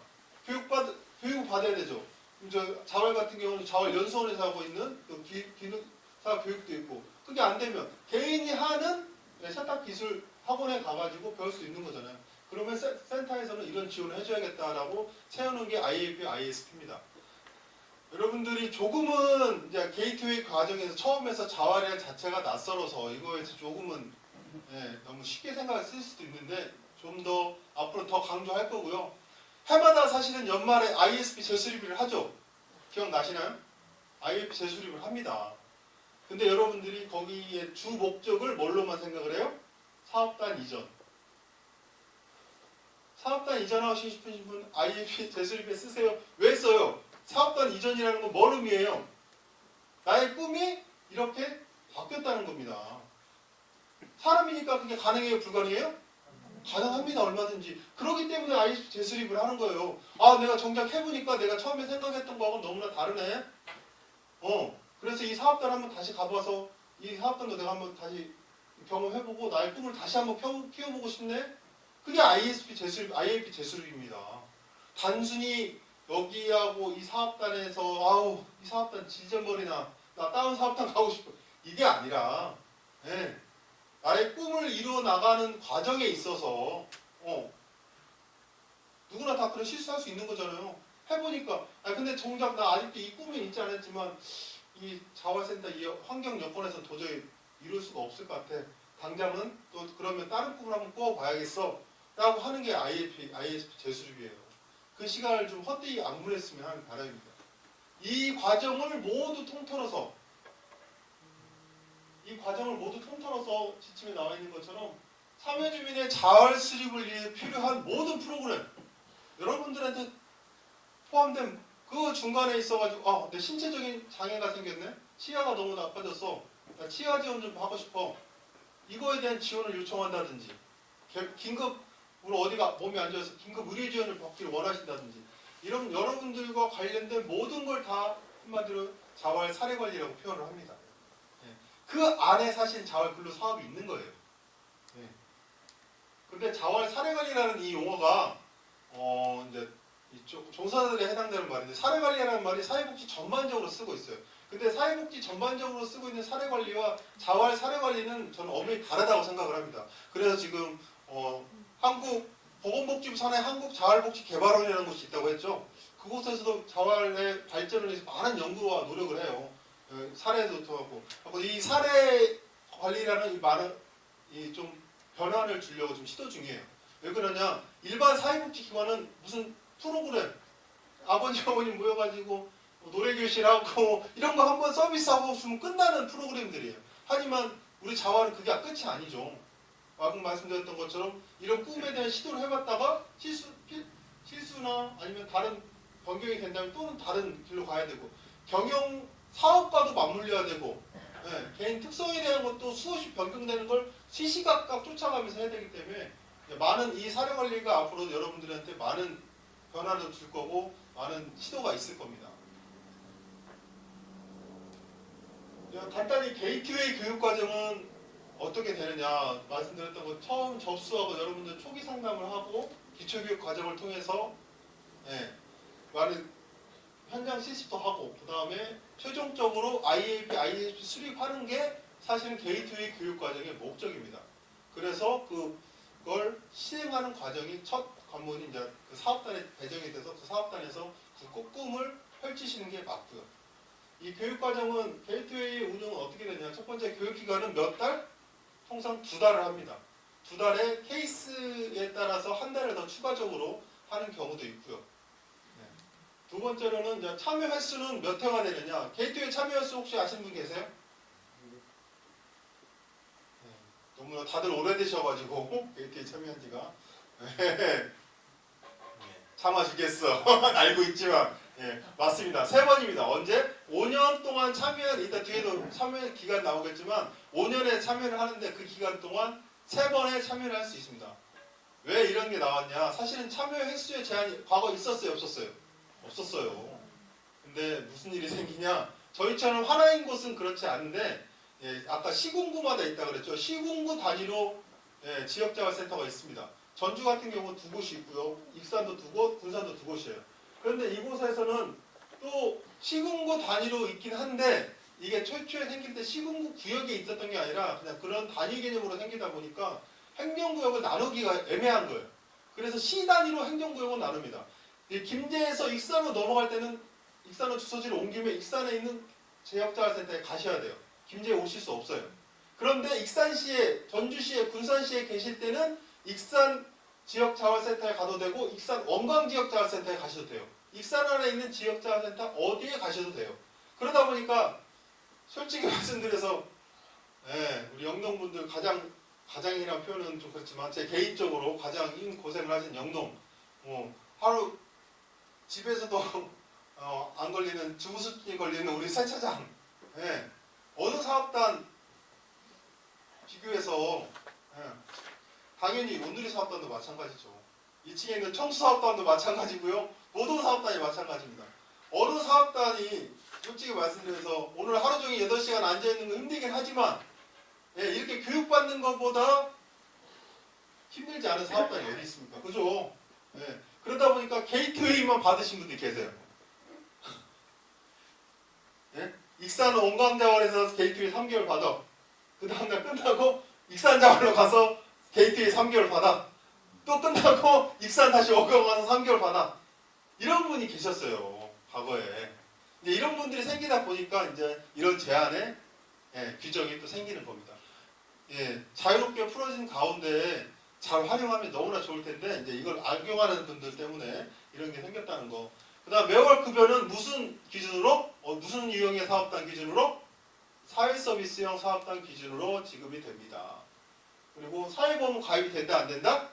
[SPEAKER 1] 교육 받아야 되죠. 저 자활 같은 경우는 자활 연수원에서 하고 있는 그 기능사 교육도 있고 그게 안 되면 개인이 하는 세탁 기술 학원에 가가지고 배울 수 있는 거잖아요. 그러면 센터에서는 이런 지원을 해줘야겠다라고 세우는 게 IAP, ISP입니다. 여러분들이 조금은 이제 게이트웨이 과정에서 처음에서 자활이라는 자체가 낯설어서 이거에 조금은 너무 쉽게 생각을 쓸 수도 있는데 좀 더 앞으로 더 강조할 거고요. 해마다 사실은 연말에 ISP 재수립을 하죠. 기억나시나요? ISP 재수립을 합니다. 근데 여러분들이 거기에 주 목적을 뭘로만 생각을 해요? 사업단 이전. 사업단 이전하고 싶으신 분 IAP 재수립에 쓰세요. 왜 써요? 사업단 이전이라는 건 뭘 의미해요? 나의 꿈이 이렇게 바뀌었다는 겁니다. 사람이니까 그게 가능해요? 불가능해요? 가능합니다. 얼마든지. 그렇기 때문에 IAP 재수립을 하는 거예요. 아, 내가 정작 해보니까 내가 처음에 생각했던 거하고 너무나 다르네. 그래서 이 사업단 한번 다시 가봐서 이 사업단도 내가 한번 다시 경험해보고 나의 꿈을 다시 한번 키워보고 싶네. 그게 IAP 재수립입니다. 단순히 여기하고 이 사업단에서 아우 이 사업단 지저머리나 나 다른 사업단 가고 싶어 이게 아니라 나의 꿈을 이루어 나가는 과정에 있어서 누구나 다 그런 실수할 수 있는 거잖아요. 해보니까 근데 정작 나 아직도 이 꿈은 있지 않았지만 이 자활센터 이 환경 여건에서 도저히 이룰 수가 없을 것 같아. 당장은 또 그러면 다른 꿈을 한번 꾸어봐야겠어 라고 하는 게 ISP 재수립이에요. 그 시간을 좀 헛되이 안 보냈으면 하는 바람입니다. 이 과정을 모두 통틀어서 지침에 나와 있는 것처럼 참여주민의 자활 수립을 위해 필요한 모든 프로그램 여러분들한테 포함된 그 중간에 있어가지고 내 신체적인 장애가 생겼네? 치아가 너무 나빠졌어. 나 치아 지원 좀 하고 싶어. 이거에 대한 지원을 요청한다든지 긴급으로 어디가 몸이 안 좋아서 긴급 의료 지원을 받기를 원하신다든지 이런 여러분들과 관련된 모든 걸 다 한마디로 자활 사례관리라고 표현을 합니다. 그 안에 사실 자활 근로 사업이 있는 거예요. 근데 자활 사례관리라는 이 용어가 이제 이쪽 종사자들에 해당되는 말인데 사례관리라는 말이 사회복지 전반적으로 쓰고 있어요. 근데 사회복지 전반적으로 쓰고 있는 사례관리와 자활 사례관리는 저는 엄연히 다르다고 생각을 합니다. 그래서 지금 한국 보건복지부 산하에 한국자활복지개발원이라는 곳이 있다고 했죠. 그곳에서도 자활의 발전을 위해서 많은 연구와 노력을 해요. 사례도 하고 이 사례 관리라는 이 많은 좀 변화를 주려고 지금 시도 중이에요. 왜 그러냐? 일반 사회복지기관은 무슨 프로그램 아버지 어머니 모여가지고 노래교실하고 이런 거 한번 서비스하고 주면 끝나는 프로그램들이에요. 하지만 우리 자활은 그게 끝이 아니죠. 방금 말씀드렸던 것처럼 이런 꿈에 대한 시도를 해봤다가 실수나 아니면 다른 변경이 된다면 또는 다른 길로 가야 되고 경영 사업과도 맞물려야 되고 개인 특성에 대한 것도 수없이 변경되는 걸 시시각각 쫓아가면서 해야 되기 때문에 많은 이 사례관리가 앞으로 여러분들한테 많은 변화를 줄 거고 많은 시도가 있을 겁니다. 간단히 게이트웨이 교육과정은 어떻게 되느냐 말씀드렸던 것 처음 접수하고 여러분들 초기 상담을 하고 기초교육 과정을 통해서 많은 현장 실습도 하고 그 다음에 최종적으로 IAP 수립하는 게 사실은 게이트웨이 교육과정의 목적입니다. 그래서 그걸 시행하는 과정이 첫 관문이 이제 그 사업단에 배정이 돼서 그 사업단에서 그 꿈을 펼치시는 게 맞고요. 이 교육과정은 게이트웨이 운영은 어떻게 되냐? 첫 번째 교육기간은 몇 달? 통상 2달을 합니다. 2달에 케이스에 따라서 1달을 더 추가적으로 하는 경우도 있고요. 두 번째로는 이제 참여 횟수는 몇 회가 되느냐? 게이트웨이 참여 횟수 혹시 아시는 분 계세요? 너무 다들 오래되셔가지고 게이트웨이 참여한 지가 참아주겠어. 알고 있지만 맞습니다. 3번입니다. 언제? 5년 동안 참여한 이따 뒤에도 참여 기간 나오겠지만 5년에 참여를 하는데 그 기간 동안 3번에 참여를 할 수 있습니다. 왜 이런 게 나왔냐? 사실은 참여 횟수의 제한이 과거 있었어요? 없었어요? 없었어요. 근데 무슨 일이 생기냐? 저희처럼 하나인 곳은 그렇지 않은데 아까 시군구마다 있다 그랬죠. 시군구 단위로 지역자활센터가 있습니다. 전주 같은 경우 2곳이 있고요. 익산도 2곳, 군산도 2곳이에요. 그런데 이곳에서는 또 시군구 단위로 있긴 한데 이게 최초에 생길 때 시군구 구역에 있었던 게 아니라 그냥 그런 단위 개념으로 생기다 보니까 행정구역을 나누기가 애매한 거예요. 그래서 시 단위로 행정구역을 나눕니다. 김제에서 익산으로 넘어갈 때는 익산으로 주소지를 옮기면 익산에 있는 지역자활센터에 가셔야 돼요. 김제에 오실 수 없어요. 그런데 익산시에, 전주시에, 군산시에 계실 때는 익산 지역자활센터에 가도 되고 익산 원광지역자활센터에 가셔도 돼요. 익산 안에 있는 지역자활센터 어디에 가셔도 돼요. 그러다 보니까 솔직히 말씀드려서 우리 영동분들 가장 가장이라는 표현은 좀 그렇지만 제 개인적으로 가장 힘 고생을 하신 영농, 하루 집에서도 안 걸리는 주부수증이 걸리는 우리 세차장, 예. 어느 사업단 비교해서 당연히 온누리 사업단도 마찬가지죠. 2층에 있는 청수 사업단도 마찬가지고요. 모든 사업단이 마찬가지입니다. 어느 사업단이 솔직히 말씀드려서 오늘 하루 종일 8시간 앉아있는 거 힘들긴 하지만 이렇게 교육받는 것보다 힘들지 않은 사업단이 어디 있습니까? 그죠? 그러다 보니까 게이트웨이만 받으신 분들이 계세요. 익산 온강자원에서 게이트웨이 3개월 받아. 그 다음날 끝나고 익산자원으로 가서 게이트웨이 3개월 받아. 또 끝나고 익산 다시 어경 가서 3개월 받아. 이런 분이 계셨어요. 과거에. 이제 이런 분들이 생기다 보니까 이제 이런 제한의 규정이 또 생기는 겁니다. 자유롭게 풀어진 가운데 잘 활용하면 너무나 좋을 텐데 이제 이걸 악용하는 분들 때문에 이런 게 생겼다는 거. 그 다음 매월 급여는 무슨 기준으로? 무슨 유형의 사업단 기준으로? 사회서비스형 사업단 기준으로 지급이 됩니다. 그리고 사회보험 가입이 된다 안 된다?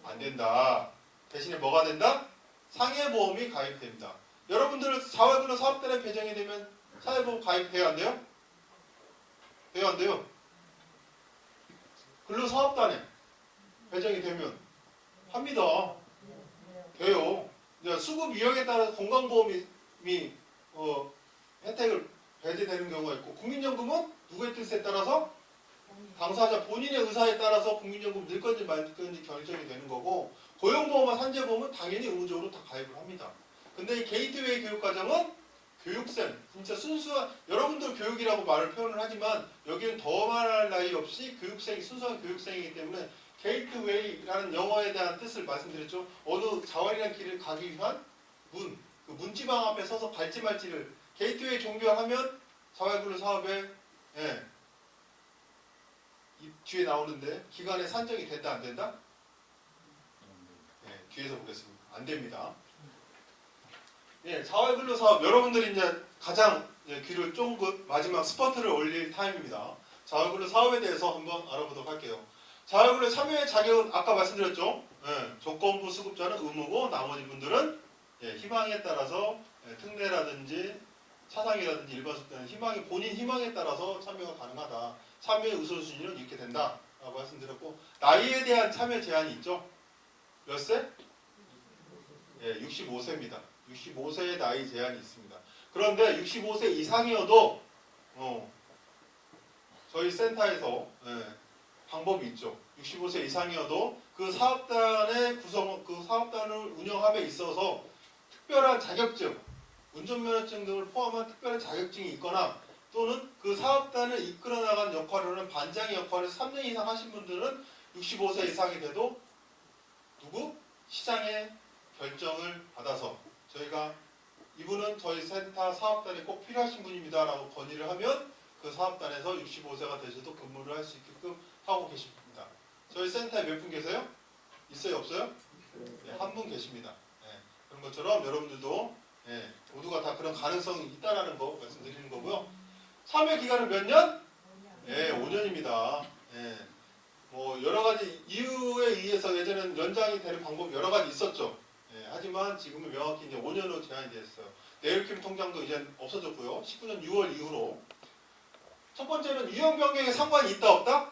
[SPEAKER 1] 안 된다. 대신에 뭐가 된다? 상해보험이 가입됩니다. 여러분들 자활근로 사업단에 배정이 되면 사회보험 가입 돼요 안 돼요? 돼요 안 돼요? 근로사업단에 배정이 되면 합니다. 돼요. 수급 유형에 따라 건강보험이 혜택을 배제되는 경우가 있고 국민연금은 누구의 뜻에 따라서 당사자 본인의 의사에 따라서 국민연금 넣을 건지 말 건지 결정이 되는 거고 고용보험과 산재보험은 당연히 의무적으로 다 가입을 합니다. 근데 이 게이트웨이 교육과정은 교육생, 진짜 순수한 여러분들 교육이라고 말을 표현을 하지만 여기는 더 말할 나위 없이 교육생이 순수한 교육생이기 때문에 게이트웨이라는 영어에 대한 뜻을 말씀드렸죠. 어느 자활이라는 길을 가기 위한 문, 그 문지방 앞에 서서 갈지 말지를 게이트웨이 종교하면 자활근로 사업에 이 뒤에 나오는데 기간에 산정이 된다 안 된다? 뒤에서 보겠습니다. 안 됩니다. 자활근로 사업 여러분들이 이제 가장 귀를 쫑긋 마지막 스퍼트를 올릴 타임입니다. 자활근로 사업에 대해서 한번 알아보도록 할게요. 자활근로 참여의 자격은 아까 말씀드렸죠. 조건부 수급자는 의무고 나머지 분들은 희망에 따라서 특례라든지 차상이라든지 일반 수급자는 본인 희망에 따라서 참여가 가능하다. 참여의 우선순위는 이렇게 된다 라고 말씀드렸고 나이에 대한 참여 제한이 있죠. 몇 세? 65세입니다. 65세의 나이 제한이 있습니다. 그런데 65세 이상이어도 저희 센터에서 방법이 있죠. 65세 이상이어도 그 사업단의 그 사업단을 운영함에 있어서 특별한 자격증, 운전면허증 등을 포함한 특별한 자격증이 있거나 또는 그 사업단을 이끌어 나간 역할을 하는 반장의 역할을 3년 이상 하신 분들은 65세 이상이 돼도 시장의 결정을 받아서 저희가 이분은 저희 센터 사업단에 꼭 필요하신 분입니다 라고 건의를 하면 그 사업단에서 65세가 되셔도 근무를 할 수 있게끔 하고 계십니다. 저희 센터에 몇 분 계세요? 있어요 없어요? 한 분 계십니다. 그런 것처럼 여러분들도 모두가 다 그런 가능성이 있다라는 거 말씀드리는 거고요. 참여 기간은 몇 년? 5년입니다. 뭐 여러 가지 이유에 의해서 예전에는 연장이 되는 방법이 여러 가지 있었죠. 하지만 지금은 명확히 이제 5년으로 제한이 됐어요. 내일킴 통장도 이제 없어졌고요. 19년 6월 이후로. 첫 번째는 유형 변경에 상관이 있다 없다?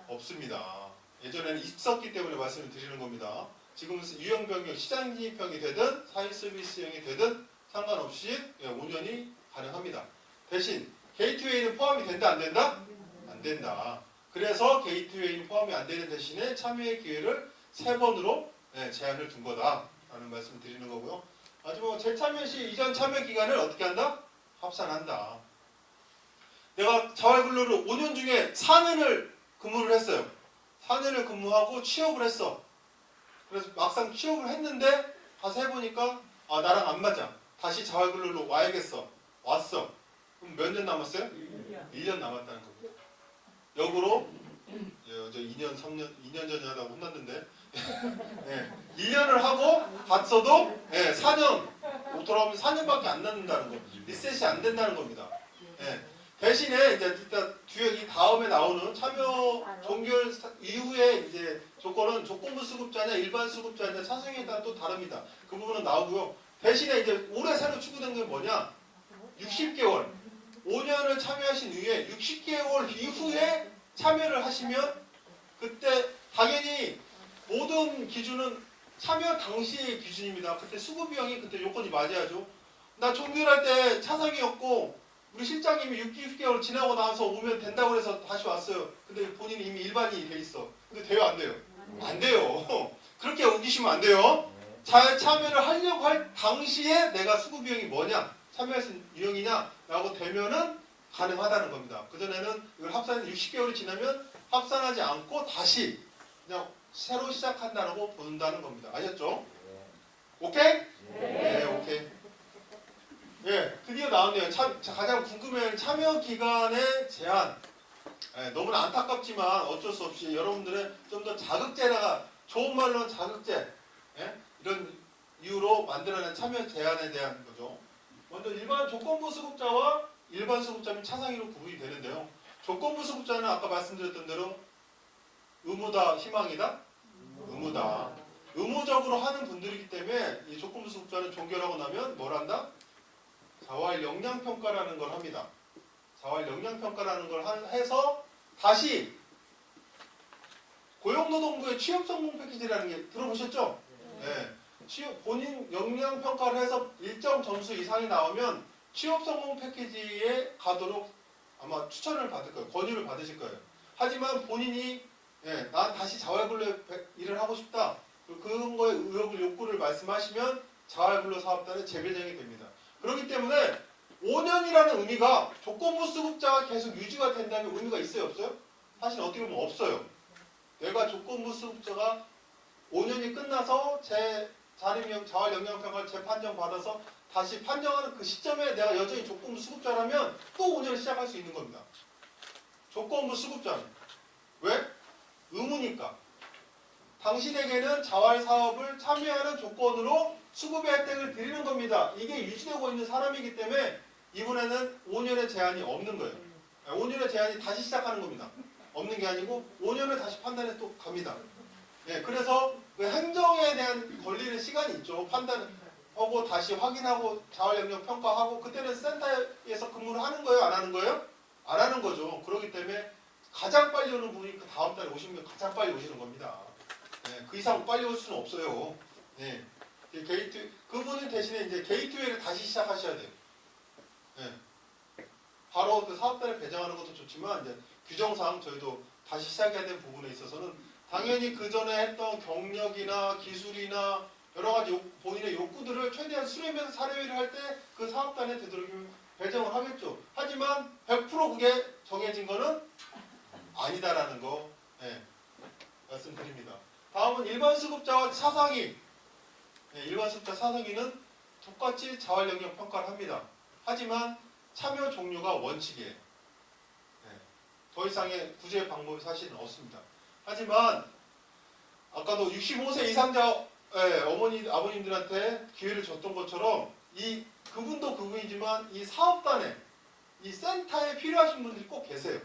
[SPEAKER 1] 없습니다. 예전에는 있었기 때문에 말씀을 드리는 겁니다. 지금은 유형 변경 시장 진입형이 되든 사회 서비스형이 되든 상관없이 5년이 가능합니다. 대신 게이트웨이는 포함이 된다 안 된다? 안 된다. 그래서 게이트웨이는 포함이 안 되는 대신에 참여의 기회를 3번으로 제한을 둔 거다라는 말씀을 드리는 거고요. 마지막으로 재참여 시 이전 참여 기간을 어떻게 한다? 합산한다. 내가 자활근로를 5년 중에 4년을 근무를 했어요. 4년을 근무하고 취업을 했어. 그래서 막상 취업을 했는데 가서 해보니까 나랑 안 맞아. 다시 자활근로로 와야겠어. 왔어. 그럼 몇 년 남았어요? 1년 남았다는 겁니다. 역으로 저 2년, 3년, 2년 전에 하다가 혼났는데 1년을 하고 갔어도 4년 돌아오면 4년밖에 안 남는다는 거. 리셋이 안 된다는 겁니다. 대신에 이제 일단 뒤에 이 다음에 나오는 참여 종결 이후에 이제 조건은 조건부 수급자냐 일반 수급자냐 차상에 따라 또 다릅니다. 그 부분은 나오고요. 대신에 이제 올해 새로 추구된 게 뭐냐? 60개월, 5년을 참여하신 후에 60개월 이후에 참여를 하시면 그때 당연히 모든 기준은 참여 당시의 기준입니다. 그때 수급 비용이 그때 요건이 맞아야죠. 나 종결할 때 차상이었고 우리 실장님이 60개월 지나고 나서 오면 된다고 해서 다시 왔어요. 근데 본인이 이미 일반인이 돼 있어. 근데 돼요 안 돼요? 안 돼요. 그렇게 우기시면 안 돼요. 참여를 하려고 할 당시에 내가 수급 비용이 뭐냐 참여할 수 있는 유형이냐 라고 되면은 가능하다는 겁니다. 그전에는 이걸 60개월이 지나면 합산하지 않고 다시 그냥 새로 시작한다고 본다는 겁니다. 아셨죠? 오케이? 네, 오케이. 예, 드디어 나왔네요. 가장 궁금해하는 참여 기간의 제한. 예, 너무나 안타깝지만 어쩔 수 없이 여러분들의 좀 더 자극제라가 좋은 말로는 자극제 예? 이런 이유로 만들어낸 참여 제한에 대한 거죠. 먼저 일반 조건부 수급자와 일반 수급자 및 차상위로 구분이 되는데요. 조건부 수급자는 아까 말씀드렸던 대로 의무다, 희망이다? 의무다. 의무적으로 하는 분들이기 때문에 이 조건부 수급자는 종결하고 나면 뭘 한다? 자활 역량 평가라는 걸 합니다. 자활 역량 평가라는 걸 해서 다시 고용노동부의 취업 성공 패키지라는 게 들어보셨죠? 네. 본인 역량 평가를 해서 일정 점수 이상이 나오면 취업 성공 패키지에 가도록 아마 추천을 받을 거예요. 권유를 받으실 거예요. 하지만 본인이 난 다시 자활근로 일을 하고 싶다. 그런 거에 의욕을 욕구를 말씀하시면 자활근로 사업단에 재배정이 됩니다. 그렇기 때문에 5년이라는 의미가 조건부 수급자가 계속 유지가 된다는 의미가 있어요? 없어요? 사실 어떻게 보면 없어요. 내가 조건부 수급자가 5년이 끝나서 제 자활 역량평가를 재판정 받아서 다시 판정하는 그 시점에 내가 여전히 조건부 수급자라면 또 5년을 시작할 수 있는 겁니다. 조건부 수급자는. 왜? 의무니까. 당신에게는 자활 사업을 참여하는 조건으로 수급의 혜택을 드리는 겁니다. 이게 유지되고 있는 사람이기 때문에 이번에는 5년의 제한이 없는 거예요. 5년의 제한이 다시 시작하는 겁니다. 없는 게 아니고 5년을 다시 판단해서 또 갑니다. 그래서 그 행정에 대한 걸리는 시간이 있죠. 판단하고 다시 확인하고 자활 역량 평가하고 그때는 센터에서 근무를 하는 거예요? 안 하는 거예요? 안 하는 거죠. 그렇기 때문에 가장 빨리 오는 분이 그 다음 달에 오시면 가장 빨리 오시는 겁니다. 그 이상 빨리 올 수는 없어요. 그분은 대신에 이제 게이트웨이를 다시 시작하셔야 돼요. 바로 그 사업단을 배정하는 것도 좋지만 이제 규정상 저희도 다시 시작해야 되는 부분에 있어서는 당연히 그 전에 했던 경력이나 기술이나 여러 가지 본인의 욕구들을 최대한 수렴해서 사례회를 할 때 그 사업단에 되도록이면 배정을 하겠죠. 하지만 100% 그게 정해진 거는 아니다라는 거 말씀드립니다. 다음은 일반 수급자와 차상위. 일반 수급자 차상위는 똑같이 자활 역량 평가를 합니다. 하지만 참여 종류가 원칙이에요. 더 이상의 구제 방법이 사실은 없습니다. 하지만 아까도 65세 이상자 어머니 아버님들한테 기회를 줬던 것처럼 그분도 그분이지만 이 사업단에 이 센터에 필요하신 분들이 꼭 계세요.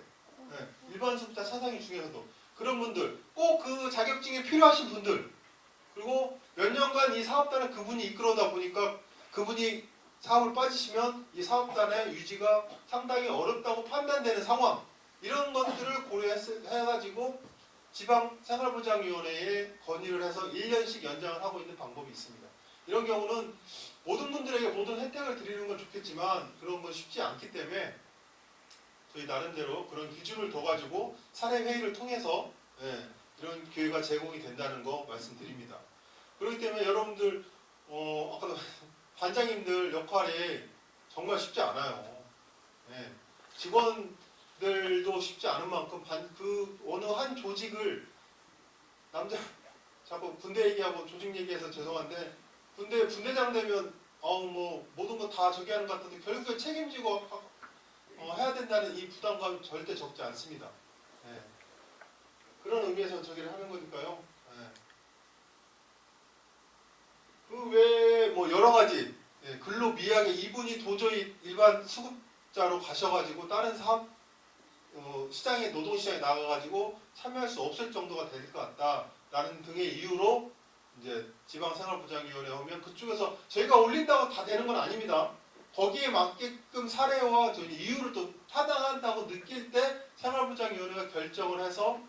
[SPEAKER 1] 일반 수급자 차상위 중에서도 그런 분들 꼭 그 자격증이 필요하신 분들 그리고 몇 년간 이 사업단을 그분이 이끌어다 보니까 그분이 사업을 빠지시면 이 사업단의 유지가 상당히 어렵다고 판단되는 상황 이런 것들을 고려해가지고 지방생활보장위원회에 건의를 해서 1년씩 연장을 하고 있는 방법이 있습니다. 이런 경우는 모든 분들에게 모든 혜택을 드리는 건 좋겠지만 그런 건 쉽지 않기 때문에 저희 나름대로 그런 기준을 둬가지고 사례회의를 통해서 이런 기회가 제공이 된다는 거 말씀드립니다. 그렇기 때문에 여러분들 아까도 반장님들 역할이 정말 쉽지 않아요. 직원들도 쉽지 않은 만큼 그 어느 한 조직을 자꾸 군대 얘기하고 조직 얘기해서 죄송한데 분대장 되면 뭐 모든 거 다 저기 하는 것 같은데 결국에 책임지고 해야 된다는 이 부담감이 절대 적지 않습니다. 그런 의미에서 저기를 하는 거니까요. 그 외에 뭐 여러 가지 근로 미약에 이분이 도저히 일반 수급 자로 가셔가지고 다른 사업 시장에 노동시장에 나가가지고 참여할 수 없을 정도가 될 것 같다라는 등의 이유로 이제 지방생활보장위원회에 오면 그쪽에서 저희가 올린다고 다 되는 건 아닙니다. 거기에 맞게끔 사례와 이유를 또 타당한다고 느낄 때 생활보장위원회가 결정을 해서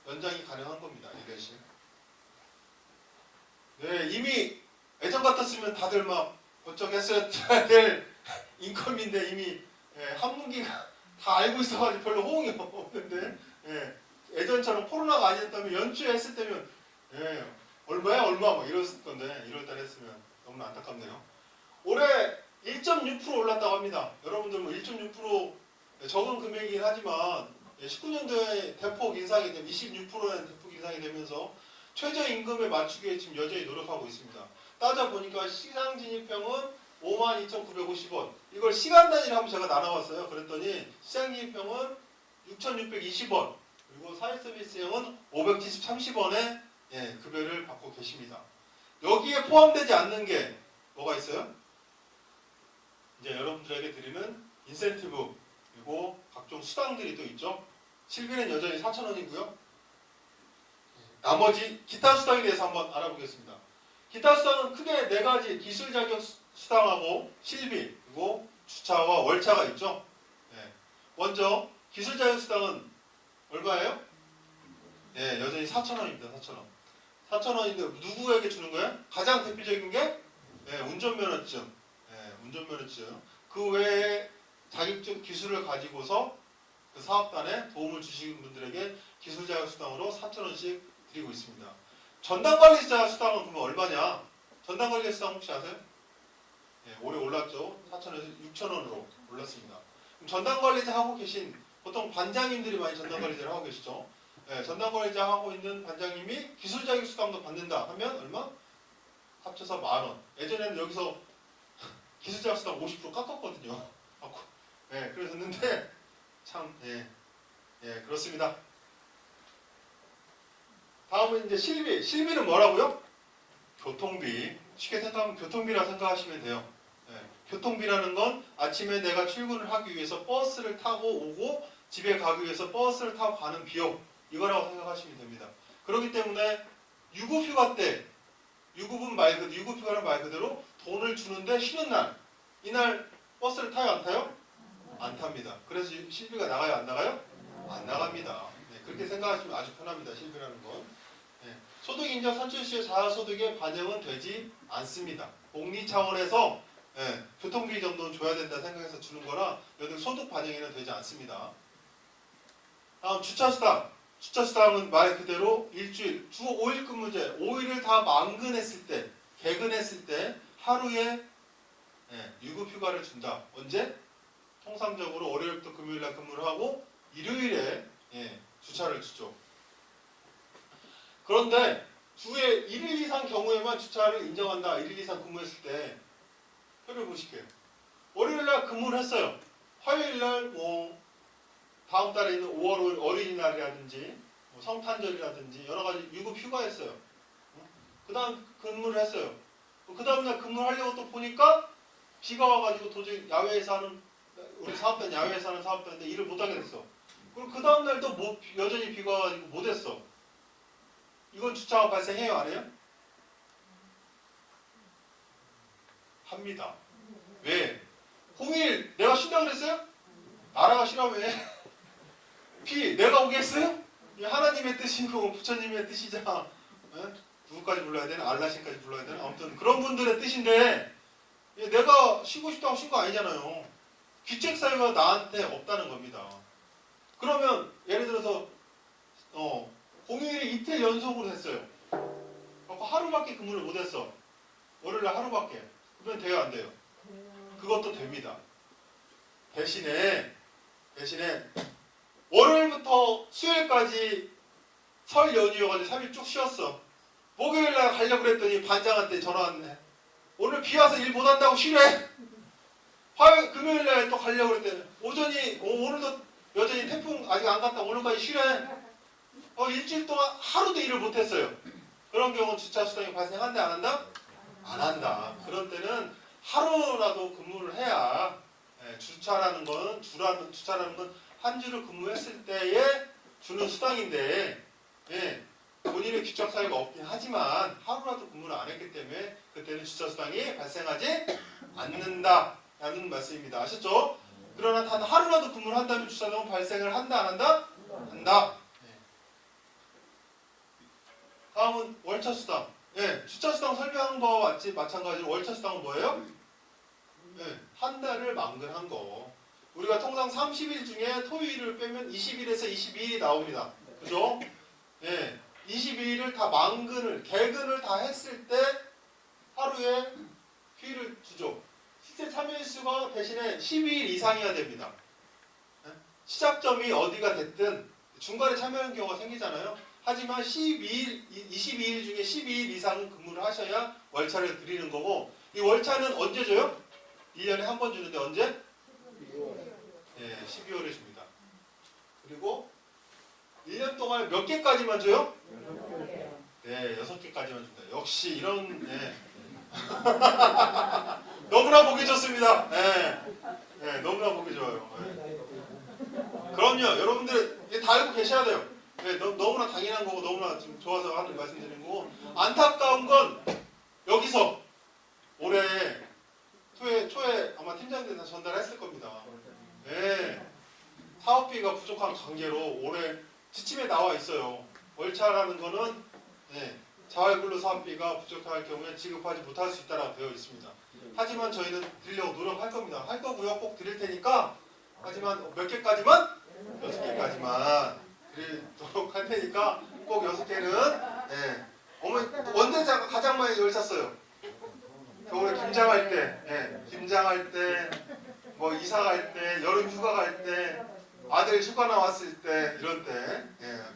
[SPEAKER 1] 연장이 가능한 겁니다. 1년씩. 네, 이미 예전 같았으면 다들 막 번쩍 했어야 될 인컴인데 이미 한문기가 다 알고 있어가지고 별로 호응이 없는데 예전처럼 코로나가 아니었다면 연초에 했을 때면 얼마야 얼마 뭐 이랬을 건데 1월달에 했으면 너무 안타깝네요. 올해 1.6% 올랐다고 합니다. 여러분들 뭐 1.6% 적은 금액이긴 하지만 19년도에 대폭 인상이 되면 26%의 대폭 인상이 되면서 최저임금에 맞추기 위해 지금 여전히 노력하고 있습니다. 따져보니까 시장 진입병은 52,950원. 이걸 시간 단위로 한번 제가 나눠봤어요. 그랬더니 시장 진입병은 6,620원. 그리고 사회서비스형은 530원의 급여를 받고 계십니다. 여기에 포함되지 않는 게 뭐가 있어요? 이제 여러분들에게 드리는 인센티브 그리고 각종 수당들이 또 있죠. 실비는 여전히 4,000원이고요. 나머지 기타 수당에 대해서 한번 알아보겠습니다. 기타 수당은 크게 네 가지 기술 자격 수당하고 실비 그리고 주차와 월차가 있죠. 먼저 기술 자격 수당은 얼마예요? 여전히 4,000원입니다. 4,000원. 4,000원인데 누구에게 주는 거예요? 가장 대표적인 게 운전면허증. 운전면허증. 그 외에 자격증 기술을 가지고서 그 사업단에 도움을 주시는 분들에게 기술 자격 수당으로 4,000원씩 드리고 있습니다. 전담관리자 수당은 그러면 얼마냐? 전담관리자 수당 혹시 아세요? 올해 올랐죠. 4,000원에서 6,000원으로 올랐습니다. 그럼 전담관리자 하고 계신 보통 반장님들이 많이 전담관리자를 하고 계시죠. 전담관리자 하고 있는 반장님이 기술 자격 수당도 받는다 하면 얼마? 합쳐서 10,000원. 예전에는 여기서 기술 자격 수당 50% 깎았거든요. 그랬었는데 참 그렇습니다. 다음은 이제 실비. 실비는 뭐라고요? 교통비. 쉽게 생각하면 교통비라 생각하시면 돼요. 교통비라는 건 아침에 내가 출근을 하기 위해서 버스를 타고 오고 집에 가기 위해서 버스를 타고 가는 비용 이거라고 생각하시면 됩니다. 그렇기 때문에 유급휴가 때 유급휴가는 말 그대로 돈을 주는데 쉬는 날 이날 버스를 타요 안 타요? 안 탑니다. 그래서 실비가 나가요 안 나가요? 안 나갑니다. 그렇게 생각하시면 아주 편합니다. 실비라는 건. 소득인정 선출시의 자아소득에 반영은 되지 않습니다. 복리 차원에서 교통비 정도는 줘야 된다 생각해서 주는 거라 여기 소득 반영에는 되지 않습니다. 다음 주차수당. 주차수당은 말 그대로 일주일, 주 5일 근무제, 5일을 다 만근했을 때, 개근했을 때 하루에 유급휴가를 준다. 언제? 통상적으로 월요일부터 금요일날 근무를 하고 일요일에 주차를 주죠. 그런데 주에 1일 이상 경우에만 주차를 인정한다. 1일 이상 근무했을 때 표를 보실게요. 월요일날 근무를 했어요. 화요일날 뭐 다음 달에 있는 5월 5일 어린이날이라든지 뭐 성탄절이라든지 여러 가지 유급 휴가했어요. 그 다음 근무를 했어요. 그 다음날 근무를 하려고 또 보니까 비가 와가지고 도저히 야외에서 하는 우리 사업단 야외에서 하는 사업단인데 일을 못하게 됐어. 그리고 그 다음날도 여전히 비가 와가지고 못했어. 이건 주차가 발생해요 안 해요? 합니다. 왜? 홍일 내가 쉰다고 그랬어요? 나라가 싫어 왜? 비 내가 오겠어요? 하나님의 뜻이고 부처님의 뜻이자 누구까지 불러야 되나? 알라신까지 불러야 되나? 아무튼 그런 분들의 뜻인데 내가 쉬고 싶다고 쉰 거 아니잖아요. 귀책 사유가 나한테 없다는 겁니다. 그러면 예를 들어서 공휴일이 이틀 연속으로 했어요. 하루밖에 근무를 못했어. 월요일날 하루밖에. 그러면 돼요 안 돼요? 그것도 됩니다. 대신에 월요일부터 수요일까지 설 연휴여가지고 3일 쭉 쉬었어. 목요일날 가려고 그랬더니 반장한테 전화 왔네. 오늘 비 와서 일 못한다고 쉬래. 금요일날 또 가려고 그랬더니 오늘도 여전히 태풍 아직 안 갔다 오늘까지 쉬래. 일주일 동안 하루도 일을 못했어요. 그런 경우는 주차수당이 발생한다 안 한다? 안 한다. 그런 때는 하루라도 근무를 해야 주차라는 건 한 주를 근무했을 때에 주는 수당인데, 예, 본인의 규칙 사유가 없긴 하지만 하루라도 근무를 안 했기 때문에 그때는 주차 수당이 발생하지 않는다라는 말씀입니다. 아셨죠? 그러나 단 하루라도 근무를 한다면 주차 수당은 발생을 한다, 안 한다? 한다. 다음은 월차 수당. 예, 주차 수당 설명한 거와 마찬가지로 월차 수당은 뭐예요? 예, 한 달을 만근한 거. 우리가 통상 30일 중에 토요일을 빼면 20일에서 22일이 나옵니다. 그죠? 예, 22일을 다 개근을 다 했을 때 하루에 휴일을 주죠. 실제 참여일 수가 대신에 12일 이상이어야 됩니다. 예? 시작점이 어디가 됐든 중간에 참여하는 경우가 생기잖아요. 하지만 22일 중에 12일 이상은 근무를 하셔야 월차를 드리는 거고, 이 월차는 언제 줘요? 1년에 한 번 주는데 언제? 12월에 12월에 줍니다. 그리고 1년 동안 몇 개까지만 줘요? 6개까지만 줍니다. 역시 이런 너무나 보기 좋습니다. 너무나 보기 좋아요. 그럼요. 여러분들 다 알고 계셔야 돼요. 너무나 당연한 거고 너무나 좀 좋아서 하는 말씀드리는 거고, 안타까운 건 여기서 올해 초에 아마 팀장님한테 전달했을 겁니다. 사업비가 부족한 관계로 올해 지침에 나와 있어요. 월차라는 거는 자활근로 사업비가 부족할 경우에 지급하지 못할 수 있다라고 되어 있습니다. 하지만 저희는 드리려고 노력할 겁니다. 할 거고요. 꼭 드릴 테니까. 하지만 몇 개까지만? 6개까지만 드리도록 할 테니까 꼭 6개는 어머니 언제 가장 많이 월차 써요? 겨울에 김장할 때, 뭐 이사 갈 때, 여름 휴가 갈 때, 아들 휴가 나왔을 때, 이런 때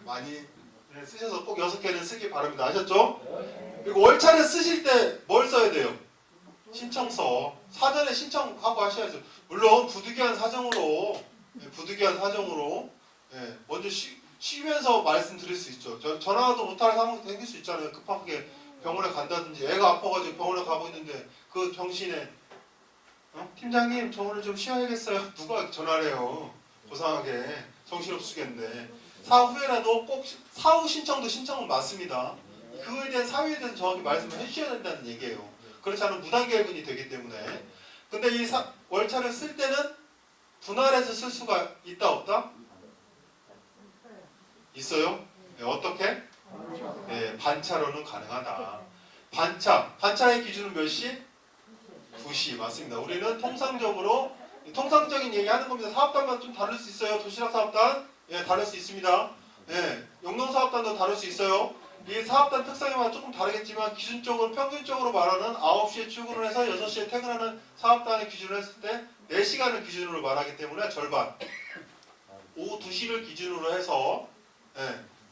[SPEAKER 1] 많이 쓰셔서 꼭 6개는 쓰기 바랍니다. 아셨죠? 그리고 월차를 쓰실 때 뭘 써야 돼요? 신청서. 사전에 신청하고 하셔야죠. 물론 부득이한 사정으로 먼저 쉬면서 말씀드릴 수 있죠. 전화도 못할 상황도 생길 수 있잖아요. 급하게 병원에 간다든지 애가 아파가지고 병원에 가고 있는데 그 병신에 팀장님 저 오늘 좀 쉬어야겠어요. 누가 전화를 해요. 고상하게 정신없으겠네. 사후에라도 꼭 사후 신청은 맞습니다. 그거에 대한 사유에 대해서 정확히 말씀을 해주셔야 된다는 얘기예요. 그렇지 않으면 무단결근이 되기 때문에. 근데 이 월차를 쓸 때는 분할해서 쓸 수가 있다 없다? 있어요? 어떻게? 반차로는 가능하다. 반차의 기준은 몇 시? 2시. 맞습니다. 우리는 통상적인 얘기 하는 겁니다. 사업단만 좀 다를 수 있어요. 도시락 사업단 다를 수 있습니다. 영농 사업단도 다를 수 있어요. 이 사업단 특성에만 조금 다르겠지만 기준적으로 평균적으로 말하는 9시에 출근을 해서 6시에 퇴근하는 사업단의 기준을 했을 때 4시간을 기준으로 말하기 때문에 절반. 오후 2시를 기준으로 해서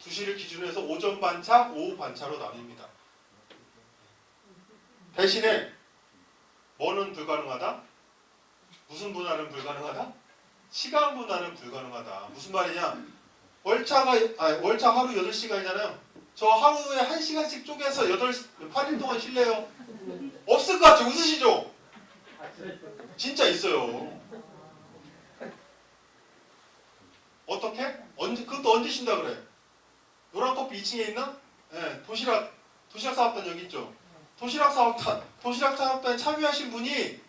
[SPEAKER 1] 2시를 기준으로 해서 오전 반차, 오후 반차로 나뉩니다. 대신에 뭐는 불가능하다? 무슨 분할은 불가능하다? 시간 분할은 불가능하다. 무슨 말이냐? 월차 하루 8시간이잖아요. 저 하루에 1시간씩 쪼개서 8일 동안 쉴래요? 없을 것 같죠? 웃으시죠? 진짜 있어요. 어떻게? 그것도 언제 쉰다 그래? 노란커피 2층에 있나? 도시락 사업단 여기 있죠? 도시락 사업단에 참여하신 분이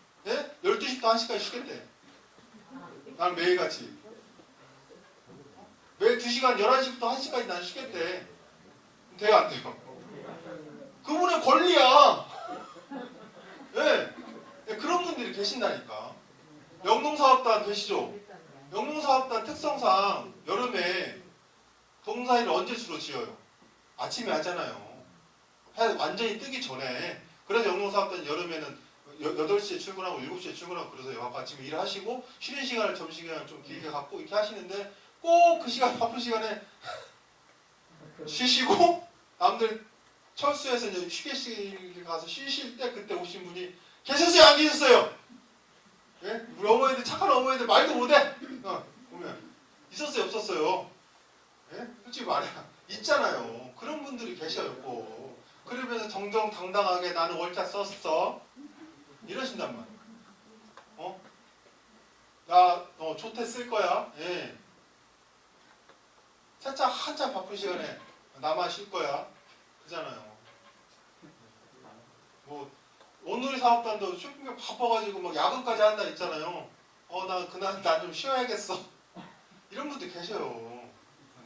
[SPEAKER 1] 12시부터 1시까지 쉬겠대. 난 매일같이. 매일 2시간 11시부터 1시까지 난 쉬겠대. 돼요 안 돼요? 그분의 권리야. 그런 분들이 계신다니까. 영농사업단 계시죠? 영농사업단 특성상 여름에 동사일을 언제 주로 지어요? 아침에 하잖아요. 해 완전히 뜨기 전에. 그래서 영농사업단 여름에는 8시에 출근하고 7시에 출근하고 그러세요. 아침에 일하시고 쉬는 시간을 점심시간을 좀 길게 갖고 이렇게 하시는데 꼭 그 시간 바쁜 시간에 쉬시고 남들 철수해서 이제 휴게실 가서 쉬실 때 그때 오신 분이 계셨어요? 안 계셨어요? 우리 어머니들 착한 어머니들 말도 못해. 보면 있었어요? 없었어요? 솔직히 말해 있잖아요. 그런 분들이 계셔요. 꼭. 그러면서 정정당당하게 나는 월차 썼어 이러신단 말이에요. 나 초태 쓸 거야. 예. 살짝 한참 바쁜 시간에 나만 쉴 거야. 그잖아요. 뭐 오늘 사업단도 쇼핑몰 바빠가지고 막 야근까지 한다 있잖아요. 나 그날 난 좀 쉬어야겠어. 이런 분들 계셔요.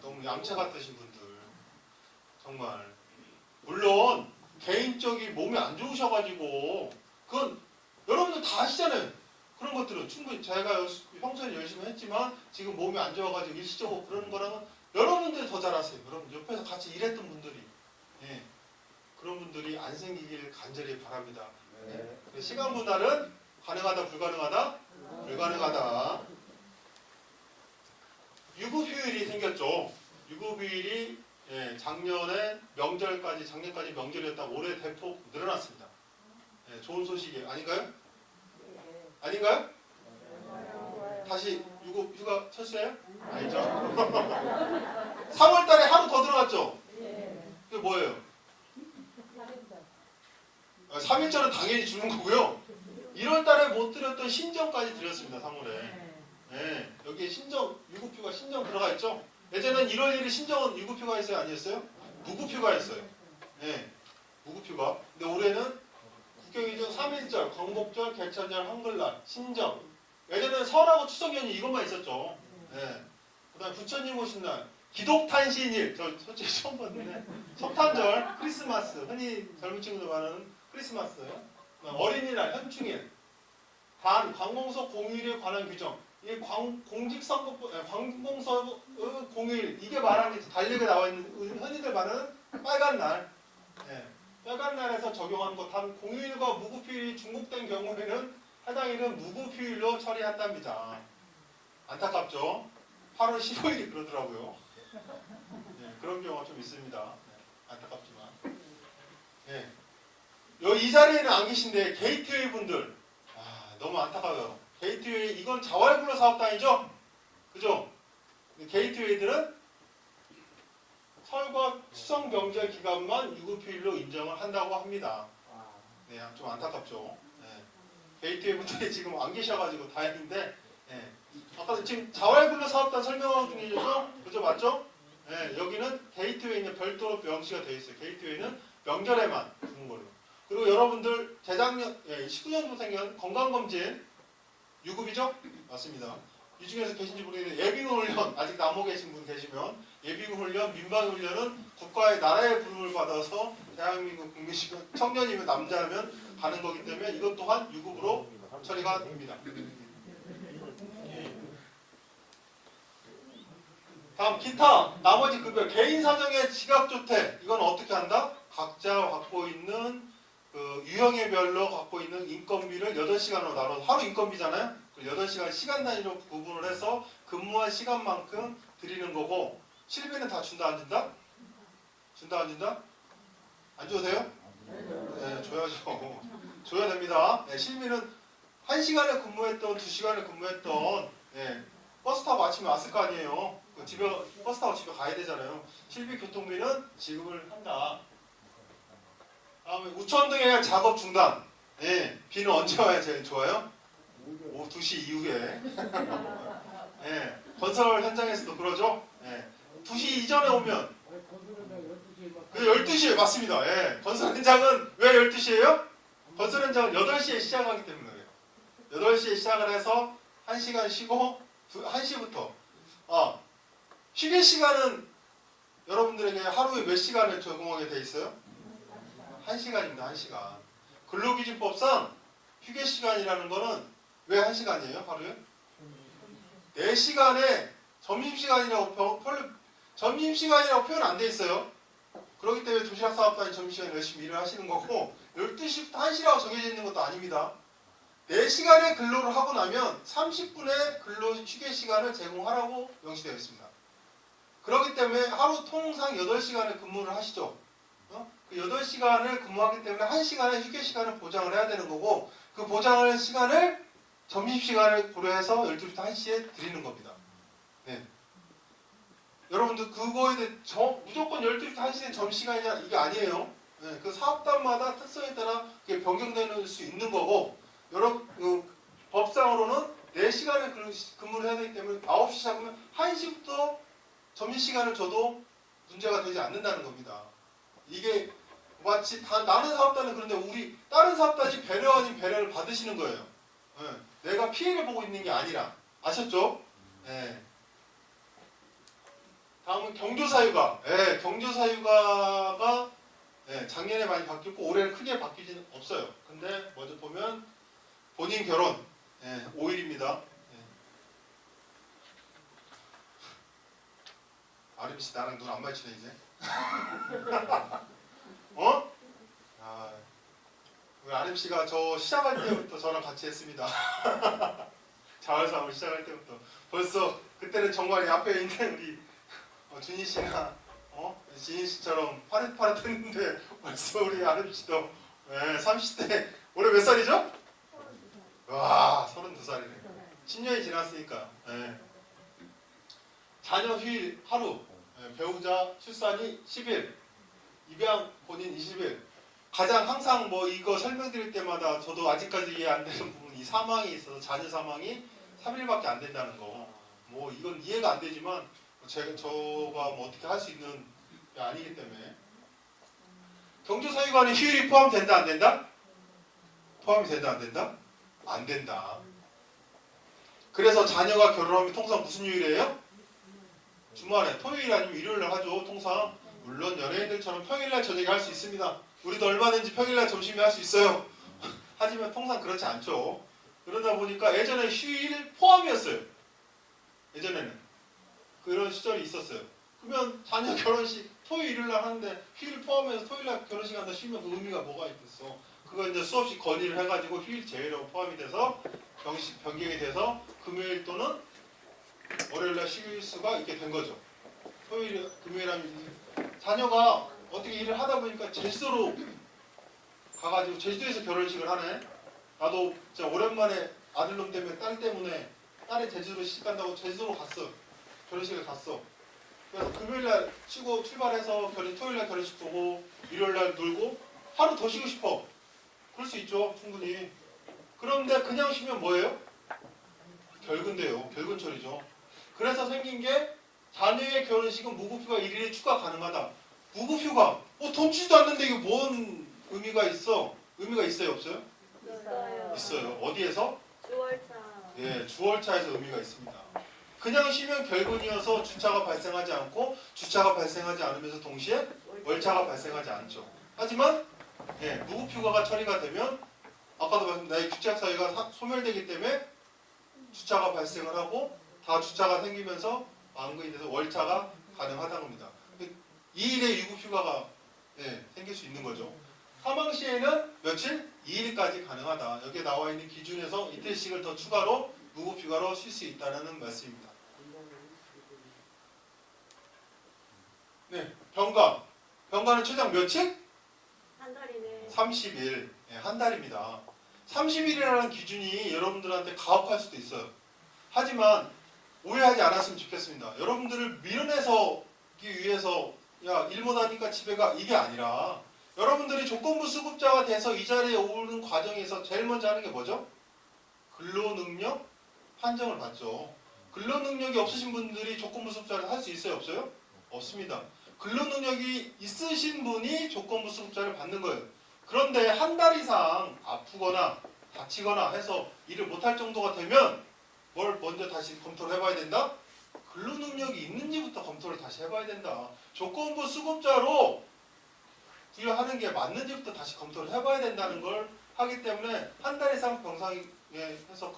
[SPEAKER 1] 너무 얌체 같으신 분들. 정말. 물론 개인적인 몸이 안 좋으셔가지고 그건 여러분들 다 아시잖아요. 그런 것들은 충분히 제가 평소에 열심히 했지만 지금 몸이 안 좋아가지고 일시적으로 그러는 거랑은 여러분들이 더 잘 아세요. 여러분 옆에서 같이 일했던 분들이. 예. 그런 분들이 안 생기길 간절히 바랍니다. 네. 시간 분할은 가능하다, 불가능하다? 불가능하다. 유급휴일이 생겼죠. 유급휴일이 작년에 작년까지 명절이었다 올해 대폭 늘어났습니다. 좋은 소식이 아닌가요? 아닌가요? 다시 유급 휴가 쳤어요? 아니죠? 3월달에 하루 더 들어갔죠? 그게 뭐예요? 3일절은 당연히 주는 거고요. 1월달에 못 드렸던 신정까지 드렸습니다. 3월에. 네, 여기에 유급휴가 신정 들어가 있죠? 예전엔 1월 1일 신정은 유급휴가 있어요? 아니었어요? 무급휴가 있어요. 네, 무급휴가. 근데 올해는 국경일정 3일절, 광복절, 개천절, 한글날, 신정. 예전에는 설하고 추석 연휴 이것만 있었죠. 네. 그 다음에 부처님 오신 날, 기독탄신일. 저 솔직히 처음 봤는데. 석탄절, 크리스마스. 흔히 젊은 친구들 말하는 크리스마스. 어린이날, 현충일. 단, 관공서 공휴일에 관한 규정. 이 공직선거법, 관공서 공휴일. 이게 말하는 게 달력에 나와 있는 흔히들 말하는 빨간 날. 네. 빨간 날에서 적용하는 것. 단, 공휴일과 무급휴일이 중복된 경우에는 해당 일은 무급휴일로 처리한답니다. 안타깝죠? 8월 15일이 그러더라고요. 네, 그런 경우가 좀 있습니다. 네, 안타깝지만. 네. 이 자리에는 안 계신데 게이트웨이 분들 너무 안타까워요. 게이트웨이 이건 자활굴로 사업단이죠? 그죠? 게이트웨이들은 설과 추석 명절 기간만 유급휴일로 인정을 한다고 합니다. 네, 좀 안타깝죠. 네. 게이트웨이 분들이 지금 안 계셔가지고 다행인데 네. 아까 지금 자활굴로 사업단 설명 중이죠? 그죠? 맞죠? 네, 여기는 게이트웨이는 별도로 명시가 되어 있어요. 게이트웨이는 명절에만 주는 걸로. 그리고 여러분들 재작년 19년도 생긴 건강검진 유급이죠? 맞습니다. 이 중에서 계신지 모르겠는데 예비군훈련 아직 남아 계신 분 계시면 예비군훈련, 민방훈련은 국가의 나라의 부름을 받아서 대한민국 국민이면 청년이면 남자면 가는 거기 때문에 이것 또한 유급으로 처리가 됩니다. 다음 기타 나머지 급여 개인 사정의 지각조퇴 이건 어떻게 한다? 각자 갖고 있는 그 유형의별로 갖고 있는 인건비를 8시간으로 나눠서 하루 인건비잖아요. 8시간 시간 단위로 구분을 해서 근무한 시간만큼 드리는 거고 실비는 다 준다 안 준다? 준다 안 준다? 안 줘도 돼요? 네, 줘야죠. 줘야 됩니다. 네, 실비는 1시간에 근무했던 2시간에 근무했던 버스 타고 아침에 왔을 거 아니에요. 버스 타고 집에 가야 되잖아요. 실비 교통비는 지급을 한다. 다음에 우천 등의 작업 중단. 비는 언제 와야 제일 좋아요? 오후 2시 이후에. 건설 현장에서도 그러죠. 2시 이전에 오면 그 12시에 맞습니다. 건설 현장은 왜 12시예요? 건설 현장은 8시에 시작하기 때문에 그래요. 8시에 시작을 해서 1시간 쉬고 1시부터 휴게 시간은 여러분들에게 하루에 몇 시간을 적용하게 돼 있어요? 1시간입니다. 1시간. 근로기준법상 휴게 시간이라는 거는 왜 1시간이에요? 하루에? 4시간에 점심시간이라고 표현 안 돼 있어요. 그렇기 때문에 도시락 사업단이 점심시간에 열심히 일을 하시는 거고 12시부터 1시라고 정해져 있는 것도 아닙니다. 4시간의 근로를 하고 나면 30분의 근로 휴게 시간을 제공하라고 명시되어 있습니다. 그렇기 때문에 하루 통상 8시간을 근무를 하시죠. 그 8시간을 근무하기 때문에 1시간의 휴게 시간을 보장을 해야 되는 거고 그 보장할 시간을 점심시간을 고려해서 12시부터 1시에 드리는 겁니다. 네. 여러분들 그거에 대해 무조건 12시부터 1시는 점심시간이냐 이게 아니에요. 그 사업단마다 특성에 따라 그게 변경되는 수 있는 거고 여러분 법상으로는 4시간을 근무를 해야 되기 때문에 9시 시작하면 1시부터 점심시간을 줘도 문제가 되지 않는다는 겁니다. 이게 마치 나는 사업단은 그런데 우리 다른 사업단이 배려 아닌 배려를 받으시는 거예요. 예, 내가 피해를 보고 있는 게 아니라. 아셨죠? 예. 다음은 경조사유가. 예, 경조사유가가 예, 작년에 많이 바뀌었고 올해는 크게 바뀌지는 없어요. 근데 먼저 보면 본인 결혼 예, 5일입니다. 예. 아름씨 나랑 눈 안 맞추네 이제. 어? 아, 우리 아름씨가 저 시작할 때부터 저랑 같이 했습니다. 자활사업을 시작할 때부터 벌써 그때는 정말 앞에 있는 우리 준희 씨나 지인 씨처럼 파릇파릇했는데 벌써 우리 아름 씨도 30대 올해 몇 살이죠? 와 32살이네. 10년이 지났으니까. 자녀 휴일 하루, 배우자 출산이 10일, 입양 본인 20일. 가장 항상 뭐 이거 설명드릴 때마다 저도 아직까지 이해 안 되는 부분이 사망이 있어서 자녀 사망이 3일밖에 안 된다는 거. 뭐 이건 이해가 안 되지만 저가 뭐 어떻게 할 수 있는 게 아니기 때문에. 경조사유관이 휴일이 포함된다 안 된다? 포함이 된다 안 된다? 안 된다. 그래서 자녀가 결혼하면 통상 무슨 요일이에요? 주말에 토요일 아니면 일요일날 하죠. 통상 물론 연예인들처럼 평일날 저녁에 할 수 있습니다. 우리도 얼마든지 평일날 점심에 할 수 있어요. 하지만 통상 그렇지 않죠. 그러다 보니까 예전에 휴일 포함이었어요. 예전에는 그런 시절이 있었어요. 그러면 자녀 결혼식 토요일 일요일날 하는데 휴일 포함해서 토요일날 결혼식 한다 쉬면 그 의미가 뭐가 있겠어. 그거 이제 수없이 건의를 해가지고 휴일 제외로 포함이 돼서 변경이 돼서 금요일 또는 월요일날 쉴 수가 있게 된 거죠. 토요일, 금요일 하면 자녀가 어떻게 일을 하다 보니까 제주도로 가가지고 제주도에서 결혼식을 하네. 나도 진짜 오랜만에 아들놈 때문에 딸 때문에 딸이 제주도로 시집 간다고 제주도로 갔어. 결혼식을 갔어. 그래서 금요일날 쉬고 출발해서 토요일날 결혼식 보고 일요일날 놀고 하루 더 쉬고 싶어. 그럴 수 있죠. 충분히. 그런데 그냥 쉬면 뭐예요? 결근돼요. 결근철이죠. 그래서 생긴 게 자녀의 결혼식은 무급휴가 1일에 추가 가능하다. 무급휴가. 돈 주지도 않는데 이게 뭔 의미가 있어? 의미가 있어요? 없어요?
[SPEAKER 2] 있어요.
[SPEAKER 1] 있어요. 어디에서?
[SPEAKER 2] 주월차.
[SPEAKER 1] 예, 주월차에서 의미가 있습니다. 그냥 쉬면 결근이어서 주차가 발생하지 않고 주차가 발생하지 않으면서 동시에 월차가 발생하지 않죠. 하지만 무급휴가가 처리가 되면 아까도 말씀드린 나의 규칙사유가 소멸되기 때문에 주차가 발생을 하고 다 주차가 생기면서 만근이 돼서 월차가 가능하다는 겁니다. 2일의 유급휴가가 생길 수 있는 거죠. 사망 시에는 며칠? 2일까지 가능하다. 여기에 나와 있는 기준에서 이틀씩을 더 추가로 무급휴가로 쉴 수 있다는 말씀입니다. 네, 병가. 병가는 최장 며칠?
[SPEAKER 2] 한 달이네.
[SPEAKER 1] 30일. 한 달입니다. 30일이라는 기준이 여러분들한테 가혹할 수도 있어요. 하지만 오해하지 않았으면 좋겠습니다. 여러분들을 밀어내기 위해서 일 못하니까 집에 가 이게 아니라 여러분들이 조건부 수급자가 돼서 이 자리에 오르는 과정에서 제일 먼저 하는 게 뭐죠? 근로능력 판정을 받죠. 근로능력이 없으신 분들이 조건부 수급자를 할 수 있어요? 없어요? 없습니다. 근로능력이 있으신 분이 조건부 수급자를 받는 거예요. 그런데 한 달 이상 아프거나 다치거나 해서 일을 못할 정도가 되면 뭘 먼저 다시 검토를 해봐야 된다? 근로능력이 있는지부터 검토를 다시 해봐야 된다. 조건부 수급자로 부여하는 게 맞는지부터 다시 검토를 해봐야 된다는 걸 하기 때문에 한 달 이상 병상에 해서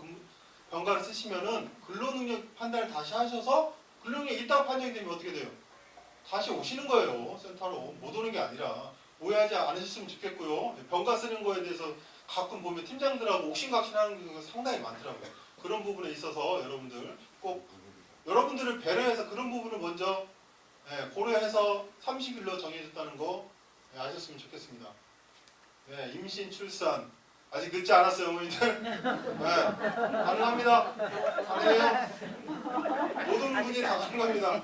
[SPEAKER 1] 병가를 쓰시면은 근로능력 판단을 다시 하셔서 근로능력이 있다고 판정이 되면 어떻게 돼요? 다시 오시는 거예요. 센터로. 못 오는 게 아니라. 오해하지 않으셨으면 좋겠고요. 병가 쓰는 거에 대해서 가끔 보면 팀장들하고 옥신각신하는 경우가 상당히 많더라고요. 그런 부분에 있어서 여러분들 꼭 여러분들을 배려해서 그런 부분을 먼저 고려해서 30일로 정해졌다는 거 아셨으면 좋겠습니다. 임신, 출산 아직 늦지 않았어요, 어머니들. 가능합니다. 가능해요. 모든 분이 다 가능합니다.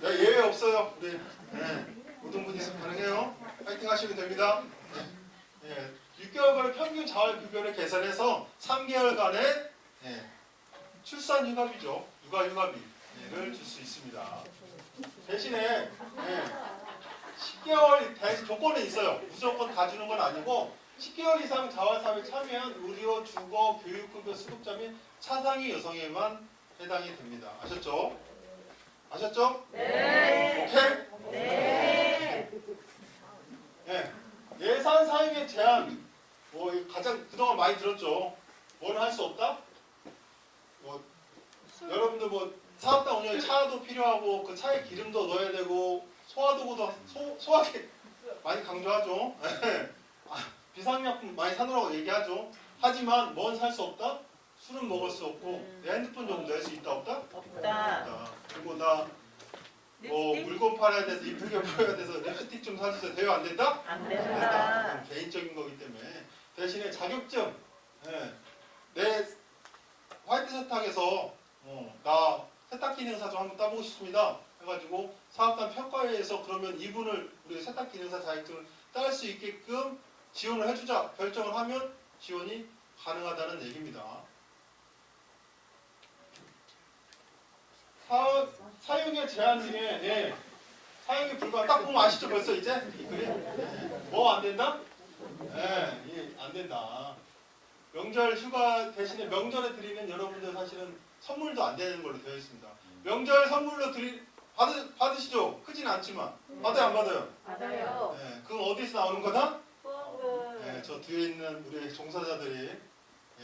[SPEAKER 1] 예외 없어요. 우리 모든 분이 가능해요. 파이팅 하시면 됩니다. 6개월간의 평균 자활급여를 계산해서 3개월간의 예, 출산 휴가비죠. 육아 휴가비를 줄 수 있습니다. 대신에 10개월 대신 조건은 있어요. 무조건 다 주는 건 아니고 10개월 이상 자활사업에 참여한 의료, 주거, 교육급여 수급자 및 차상위 여성에만 해당이 됩니다. 아셨죠? 아셨죠?
[SPEAKER 2] 네.
[SPEAKER 1] 오케이?
[SPEAKER 2] 네.
[SPEAKER 1] 예. 예산 사용의 제한. 뭐 가장 그동안 많이 들었죠. 뭐는 할 수 없다? 뭐 여러분들 뭐 사업당 운영에 차도 필요하고 그 차에 기름도 넣어야 되고 소화도구도 소화기 많이 강조하죠. 비상약품 많이 사놓으라고 얘기하죠. 하지만 뭔 살 수 없다? 술은 먹을 수 없고 내 핸드폰 정도 낼 수 있다 없다?
[SPEAKER 2] 없다.
[SPEAKER 1] 그리고 나 뭐 물건 팔아야 돼서 이쁘게 보여야 돼서 립스틱 좀 사주세요. 대여 안 된다?
[SPEAKER 2] 안
[SPEAKER 1] 된다. 개인적인 거기 때문에 대신에 자격증. 내 화이트 세탁에서 나 세탁기 기능사 좀 한번 따보고 싶습니다. 해가지고 사업단 평가회에서 그러면 이분을 우리 세탁기 기능사 자격증을 딸 수 있게끔 지원을 해주자 결정을 하면 지원이 가능하다는 얘기입니다. 사용의 제한 중에 사용이 불가 딱 보면 아시죠 벌써 이제 이 그림 뭐 안 된다? 안 된다. 명절 휴가 대신에 명절에 드리는 여러분들 사실은 선물도 안 되는 걸로 되어 있습니다. 명절 선물로 받으시죠? 크진 않지만 받아요 안 받아요?
[SPEAKER 2] 맞아요.
[SPEAKER 1] 그건 어디서 나오는 거다?
[SPEAKER 2] 후원금.
[SPEAKER 1] 저 뒤에 있는 우리 종사자들이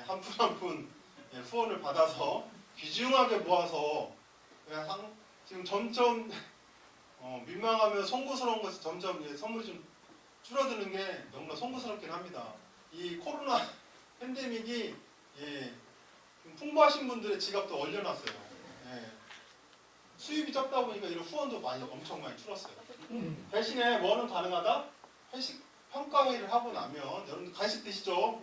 [SPEAKER 1] 한 푼 한 푼 후원을 받아서 귀중하게 모아서 지금 점점 민망하며 송구스러운 것이 점점 선물이 좀 줄어드는 게 너무나 송구스럽긴 합니다. 이 코로나 팬데믹이 좀 풍부하신 분들의 지갑도 얼려놨어요. 수입이 적다 보니까 이런 후원도 엄청 많이 줄었어요. 대신에 뭐는 가능하다? 회식 평가회의를 하고 나면 여러분들 간식 드시죠?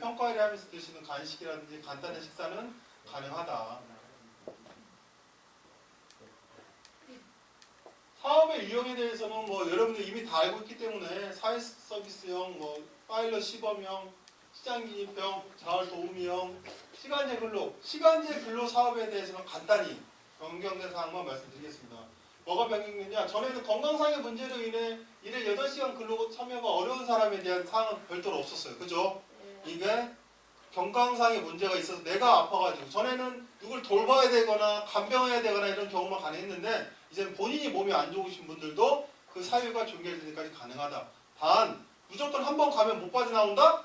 [SPEAKER 1] 평가회의를 하면서 드시는 간식이라든지 간단한 식사는 가능하다. 사업의 유형에 대해서는 뭐 여러분들 이미 다 알고 있기 때문에 사회 서비스형, 뭐 파일럿 시범형, 시장 기입형, 자활 도우미형, 시간제 근로 사업에 대해서는 간단히 변경된 사항만 말씀드리겠습니다. 뭐가 변경됐냐? 전에는 건강상의 문제로 인해 일일 8시간 근로 참여가 어려운 사람에 대한 사항은 별도로 없었어요. 그죠? 이게 건강상의 문제가 있어서 내가 아파가지고 전에는 누굴 돌봐야 되거나 간병해야 되거나 이런 경우만 가능했는데 이제는 본인이 몸이 안 좋으신 분들도 그 사유가 종결될 때까지 가능하다. 단 무조건 한 번 가면 못 빠져나온다?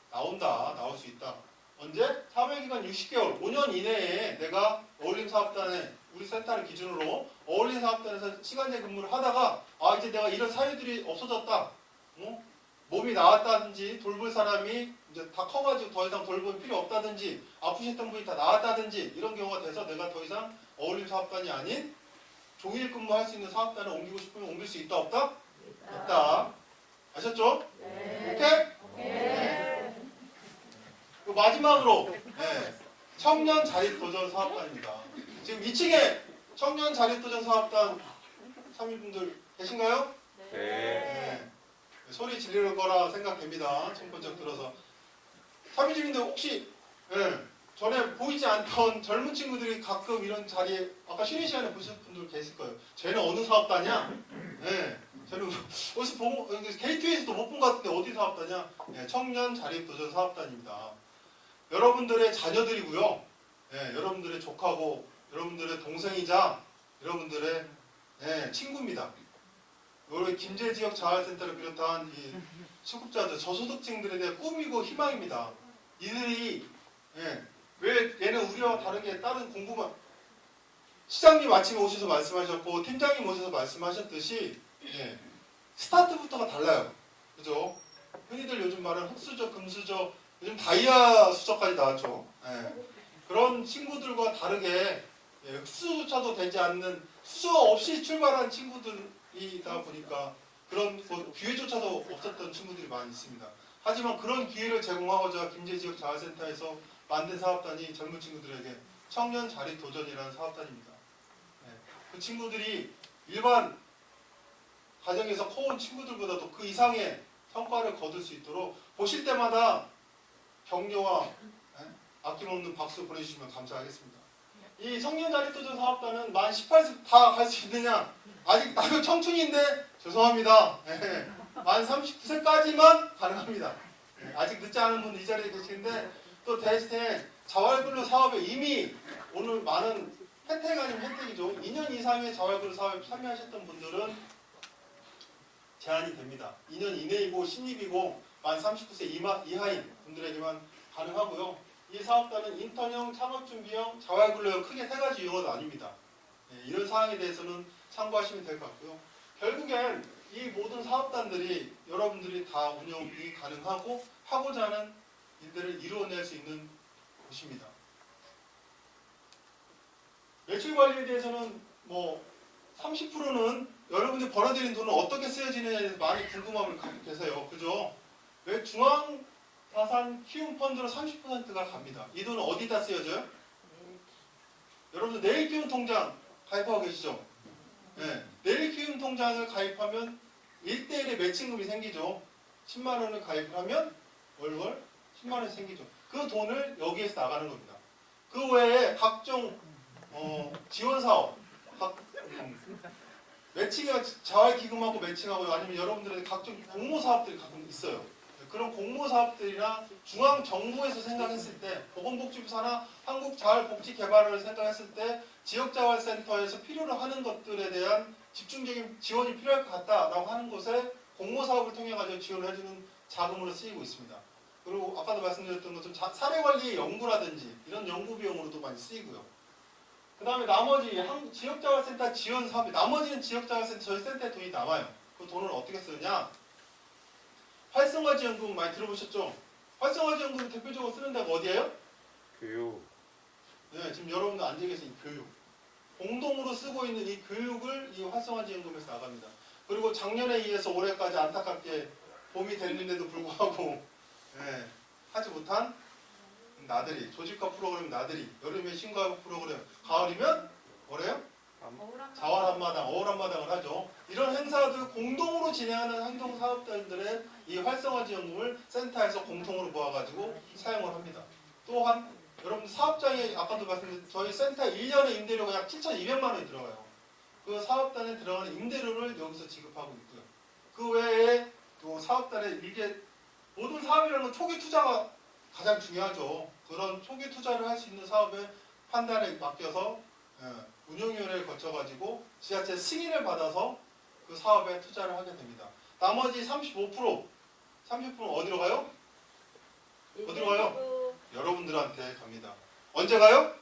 [SPEAKER 1] 나온다. 나올 수 있다. 언제? 사회기간 60개월 5년 이내에 내가 어울림사업단에 우리 센터를 기준으로 어울림사업단에서 시간제 근무를 하다가 이제 내가 이런 사유들이 없어졌다. 몸이 나았다든지 돌볼 사람이 이제 다 커가지고 더 이상 돌볼 필요 없다든지 아프셨던 분이 다 나았다든지 이런 경우가 돼서 내가 더 이상 어울림사업단이 아닌 종일 근무할 수 있는 사업단을 옮기고 싶으면 옮길 수 있다 없다? 있다. 아셨죠?
[SPEAKER 2] 네.
[SPEAKER 1] 오케이?
[SPEAKER 2] 네.
[SPEAKER 1] 그리고 마지막으로 청년 자립도전 사업단입니다. 지금 2층에 청년 자립도전 사업단 참여분들 계신가요?
[SPEAKER 2] 네.
[SPEAKER 1] 소리 지르는 거라 생각됩니다. 손번쩍 들어서 참여주민들 혹시 전에 보이지 않던 젊은 친구들이 가끔 이런 자리에 아까 쉬는 시간에 보신 분들 계실 거예요. 쟤는 어느 사업단이야? 쟤는 어디서 보고 K2에서도 못 본 것 같은데 어디 사업단이야? 청년 자립도전 사업단입니다. 여러분들의 자녀들이고요. 여러분들의 조카고 여러분들의 동생이자 여러분들의 친구입니다. 우리 김제지역 자활센터를 비롯한 이 수급자들, 저소득층들에 대한 꿈이고 희망입니다. 이들이 왜 얘는 우리와 다르게 다른 공부만 시장님 아침에 오셔서 말씀하셨고 팀장님 오셔서 말씀하셨듯이 스타트부터가 달라요. 그죠? 흔히들 요즘 말하는 흑수저, 금수저, 요즘 다이아 수저까지 나왔죠. 그런 친구들과 다르게 흑수조차도 되지 않는 수저 없이 출발한 친구들이다 보니까 그런 기회조차도 없었던 친구들이 많이 있습니다. 하지만 그런 기회를 제공하고자 김제지역 자활센터에서 만든 사업단이 젊은 친구들에게 청년 자립도전이라는 사업단입니다. 그 친구들이 일반 가정에서 커온 친구들보다도 그 이상의 성과를 거둘 수 있도록 보실 때마다 격려와 아낌없는 박수 보내주시면 감사하겠습니다. 이 청년 자립도전 사업단은 만 18세 다 갈 수 있느냐? 아직 나도 청춘인데 죄송합니다. 예, 만 39세까지만 가능합니다. 예, 아직 늦지 않은 분들 이 자리에 계시는데 또 대신 자활근로 사업에 이미 오늘 많은 혜택 아닌 혜택이죠. 2년 이상의 자활근로 사업에 참여하셨던 분들은 제한이 됩니다. 2년 이내이고 신입이고 만 39세 이하인 분들에게만 가능하고요. 이 사업단은 인턴형, 창업준비형, 자활근로형 크게 세 가지 유형은 아닙니다. 네, 이런 사항에 대해서는 참고하시면 될 것 같고요. 결국엔 이 모든 사업단들이 여러분들이 다 운영이 가능하고 하고자 하는 일들을 이루어낼 수 있는 곳입니다. 매출 관리에 대해서는 뭐 30%는 여러분들이 벌어들인 돈은 어떻게 쓰여지느냐에 대해서 많이 궁금함을 갖고 계세요. 그죠? 왜 중앙자산 키움 펀드로 30%가 갑니다. 이 돈은 어디다 쓰여져요? 여러분들 내일 키움 통장 가입하고 계시죠? 네. 내일 키움 통장을 가입하면 1대1의 매칭금이 생기죠. 10만 원을 가입을 하면 월월 10만 원이 생기죠. 그 돈을 여기에서 나가는 겁니다. 그 외에 각종 지원 사업, 매칭, 자활기금하고 매칭하고 아니면 여러분들의 각종 공모 사업들이 가끔 있어요. 그런 공모 사업들이나 중앙 정부에서 생각했을 때 보건복지부사나 한국자활복지개발을 생각했을 때 지역자활센터에서 필요로 하는 것들에 대한 집중적인 지원이 필요할 것 같다라고 하는 곳에 공모 사업을 통해 가지고 지원을 해주는 자금으로 쓰이고 있습니다. 그리고 아까도 말씀드렸던 것처럼 사례관리의 연구라든지 이런 연구 비용으로도 많이 쓰이고요. 그 다음에 나머지 지역자활센터 지원 사업이 나머지는 지역자활센터 저희 센터에 돈이 남아요. 그 돈을 어떻게 쓰느냐? 활성화지원금 많이 들어보셨죠? 활성화지원금 대표적으로 쓰는 데가 어디예요?
[SPEAKER 2] 교육.
[SPEAKER 1] 네, 지금 여러분들 앉아 계신 이 교육. 공동으로 쓰고 있는 이 교육을 이 활성화지원금에서 나갑니다. 그리고 작년에 이어서 올해까지 안타깝게 봄이 됐는데도 불구하고 네, 하지 못한 나들이, 조직화 프로그램 나들이, 여름에 신과목 프로그램, 가을이면 뭐래요? 자활 한마당, 어울 한마당을 하죠. 이런 행사들 공동으로 진행하는 행동사업단들의 이 활성화지원금을 센터에서 공통으로 모아가지고 사용을 합니다. 또한 여러분 사업장에 아까도 말씀드린 저희 센터 1년에 임대료가 약 7,200만 원이 들어가요. 그 사업단에 들어가는 임대료를 여기서 지급하고 있고요. 그 외에 또 사업단에 이게 모든 사업이라는 건 초기 투자가 가장 중요하죠. 그런 초기 투자를 할 수 있는 사업의 판단에 맡겨서 운영위원회를 거쳐가지고 지자체 승인을 받아서 그 사업에 투자를 하게 됩니다. 나머지 35%는 어디로 가요? 어디로 가요? 여러분들한테 갑니다. 언제 가요?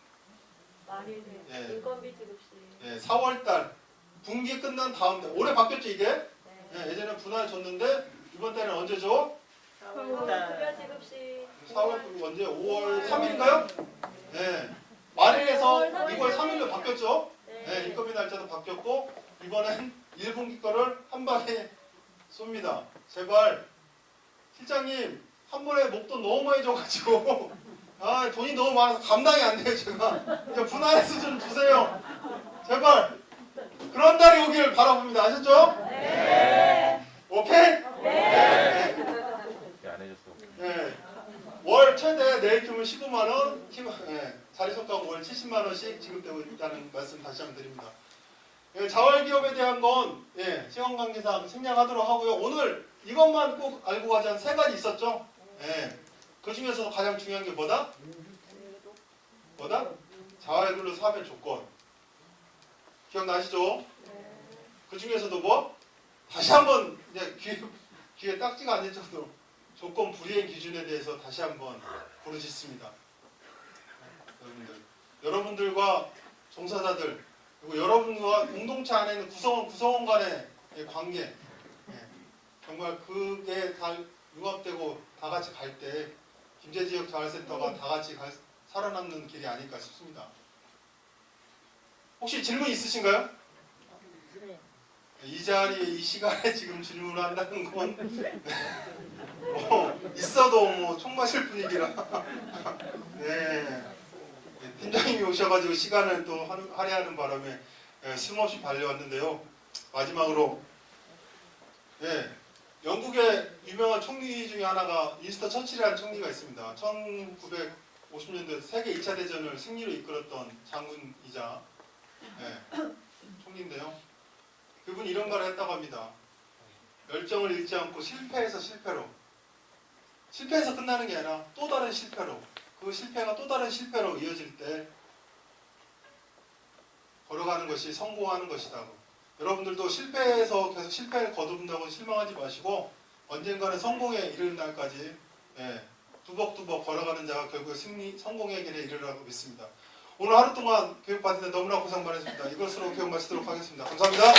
[SPEAKER 4] 말일에
[SPEAKER 1] 예.
[SPEAKER 4] 인건비 지급시.
[SPEAKER 1] 네, 4월달 분기 끝난 다음 달. 올해 바뀌었죠 이게?
[SPEAKER 4] 네.
[SPEAKER 1] 예전에 분할 줬는데 이번 달에는 언제 줘?
[SPEAKER 4] 급여 지급시.
[SPEAKER 1] 4월 그리고 언제? 5월 3일인가요? 네. 말일에서 2월 3일로 바뀌었죠? 네, 인건비 날짜도 바뀌었고 이번엔 1분기 거를 한 방에 쏩니다. 제발 실장님 한 번에 목돈 너무 많이 줘가지고 돈이 너무 많아서 감당이 안 돼요 제가. 이제 분할해서 좀 주세요. 제발 그런 날이 오기를 바라봅니다. 아셨죠?
[SPEAKER 4] 네.
[SPEAKER 1] 오케이?
[SPEAKER 4] 네.
[SPEAKER 2] 안 해줬어.
[SPEAKER 1] 네. 월 최대 내일 규모 15만 원, 자리 속가고 월 70만 원씩 지급되고 있다는 말씀 다시 한번 드립니다. 자활기업에 대한 건 시간 관계상 생략하도록 하고요. 오늘 이것만 꼭 알고 가자는 세 가지 있었죠. 그 중에서도 가장 중요한 게 뭐다? 뭐다? 자활근로 사업의 조건. 기억나시죠? 그 중에서도 뭐? 다시 한번 이제 귀에 딱지가 안 될 정도로 조건 불이행 기준에 대해서 다시 한번 부르짖습니다. 여러분들과 종사자들 그리고 여러분과 공동체 안에 있는 구성원 간의 관계 정말 그게 다 융합되고 다 같이 갈 때 김제지역자활센터가 다 같이 살아남는 길이 아닐까 싶습니다. 혹시 질문 있으신가요? 이 자리에 이 시간에 지금 질문을 한다는 건 있어도 뭐 총 마실 분위기라 팀장님이 오셔가지고 시간을 또 할애하는 바람에 숨없이 달려왔는데요. 마지막으로 영국의 유명한 총리 중에 하나가 윈스턴 처칠이라는 총리가 있습니다. 50년대 세계 2차 대전을 승리로 이끌었던 장군이자 총리인데요. 그분이 이런 말을 했다고 합니다. 열정을 잃지 않고 실패해서 끝나는 게 아니라 또 다른 실패로, 그 실패가 또 다른 실패로 이어질 때 걸어가는 것이 성공하는 것이다고. 여러분들도 실패해서 계속 실패를 거둔다고 실망하지 마시고 언젠가는 성공에 이르는 날까지 두벅두벅 걸어가는 자가 결국 성공의 길에 이르라고 믿습니다. 오늘 하루 동안 교육 받을 때 너무나 고생 많으셨습니다. 이것으로 교육 마치도록 하겠습니다. 감사합니다.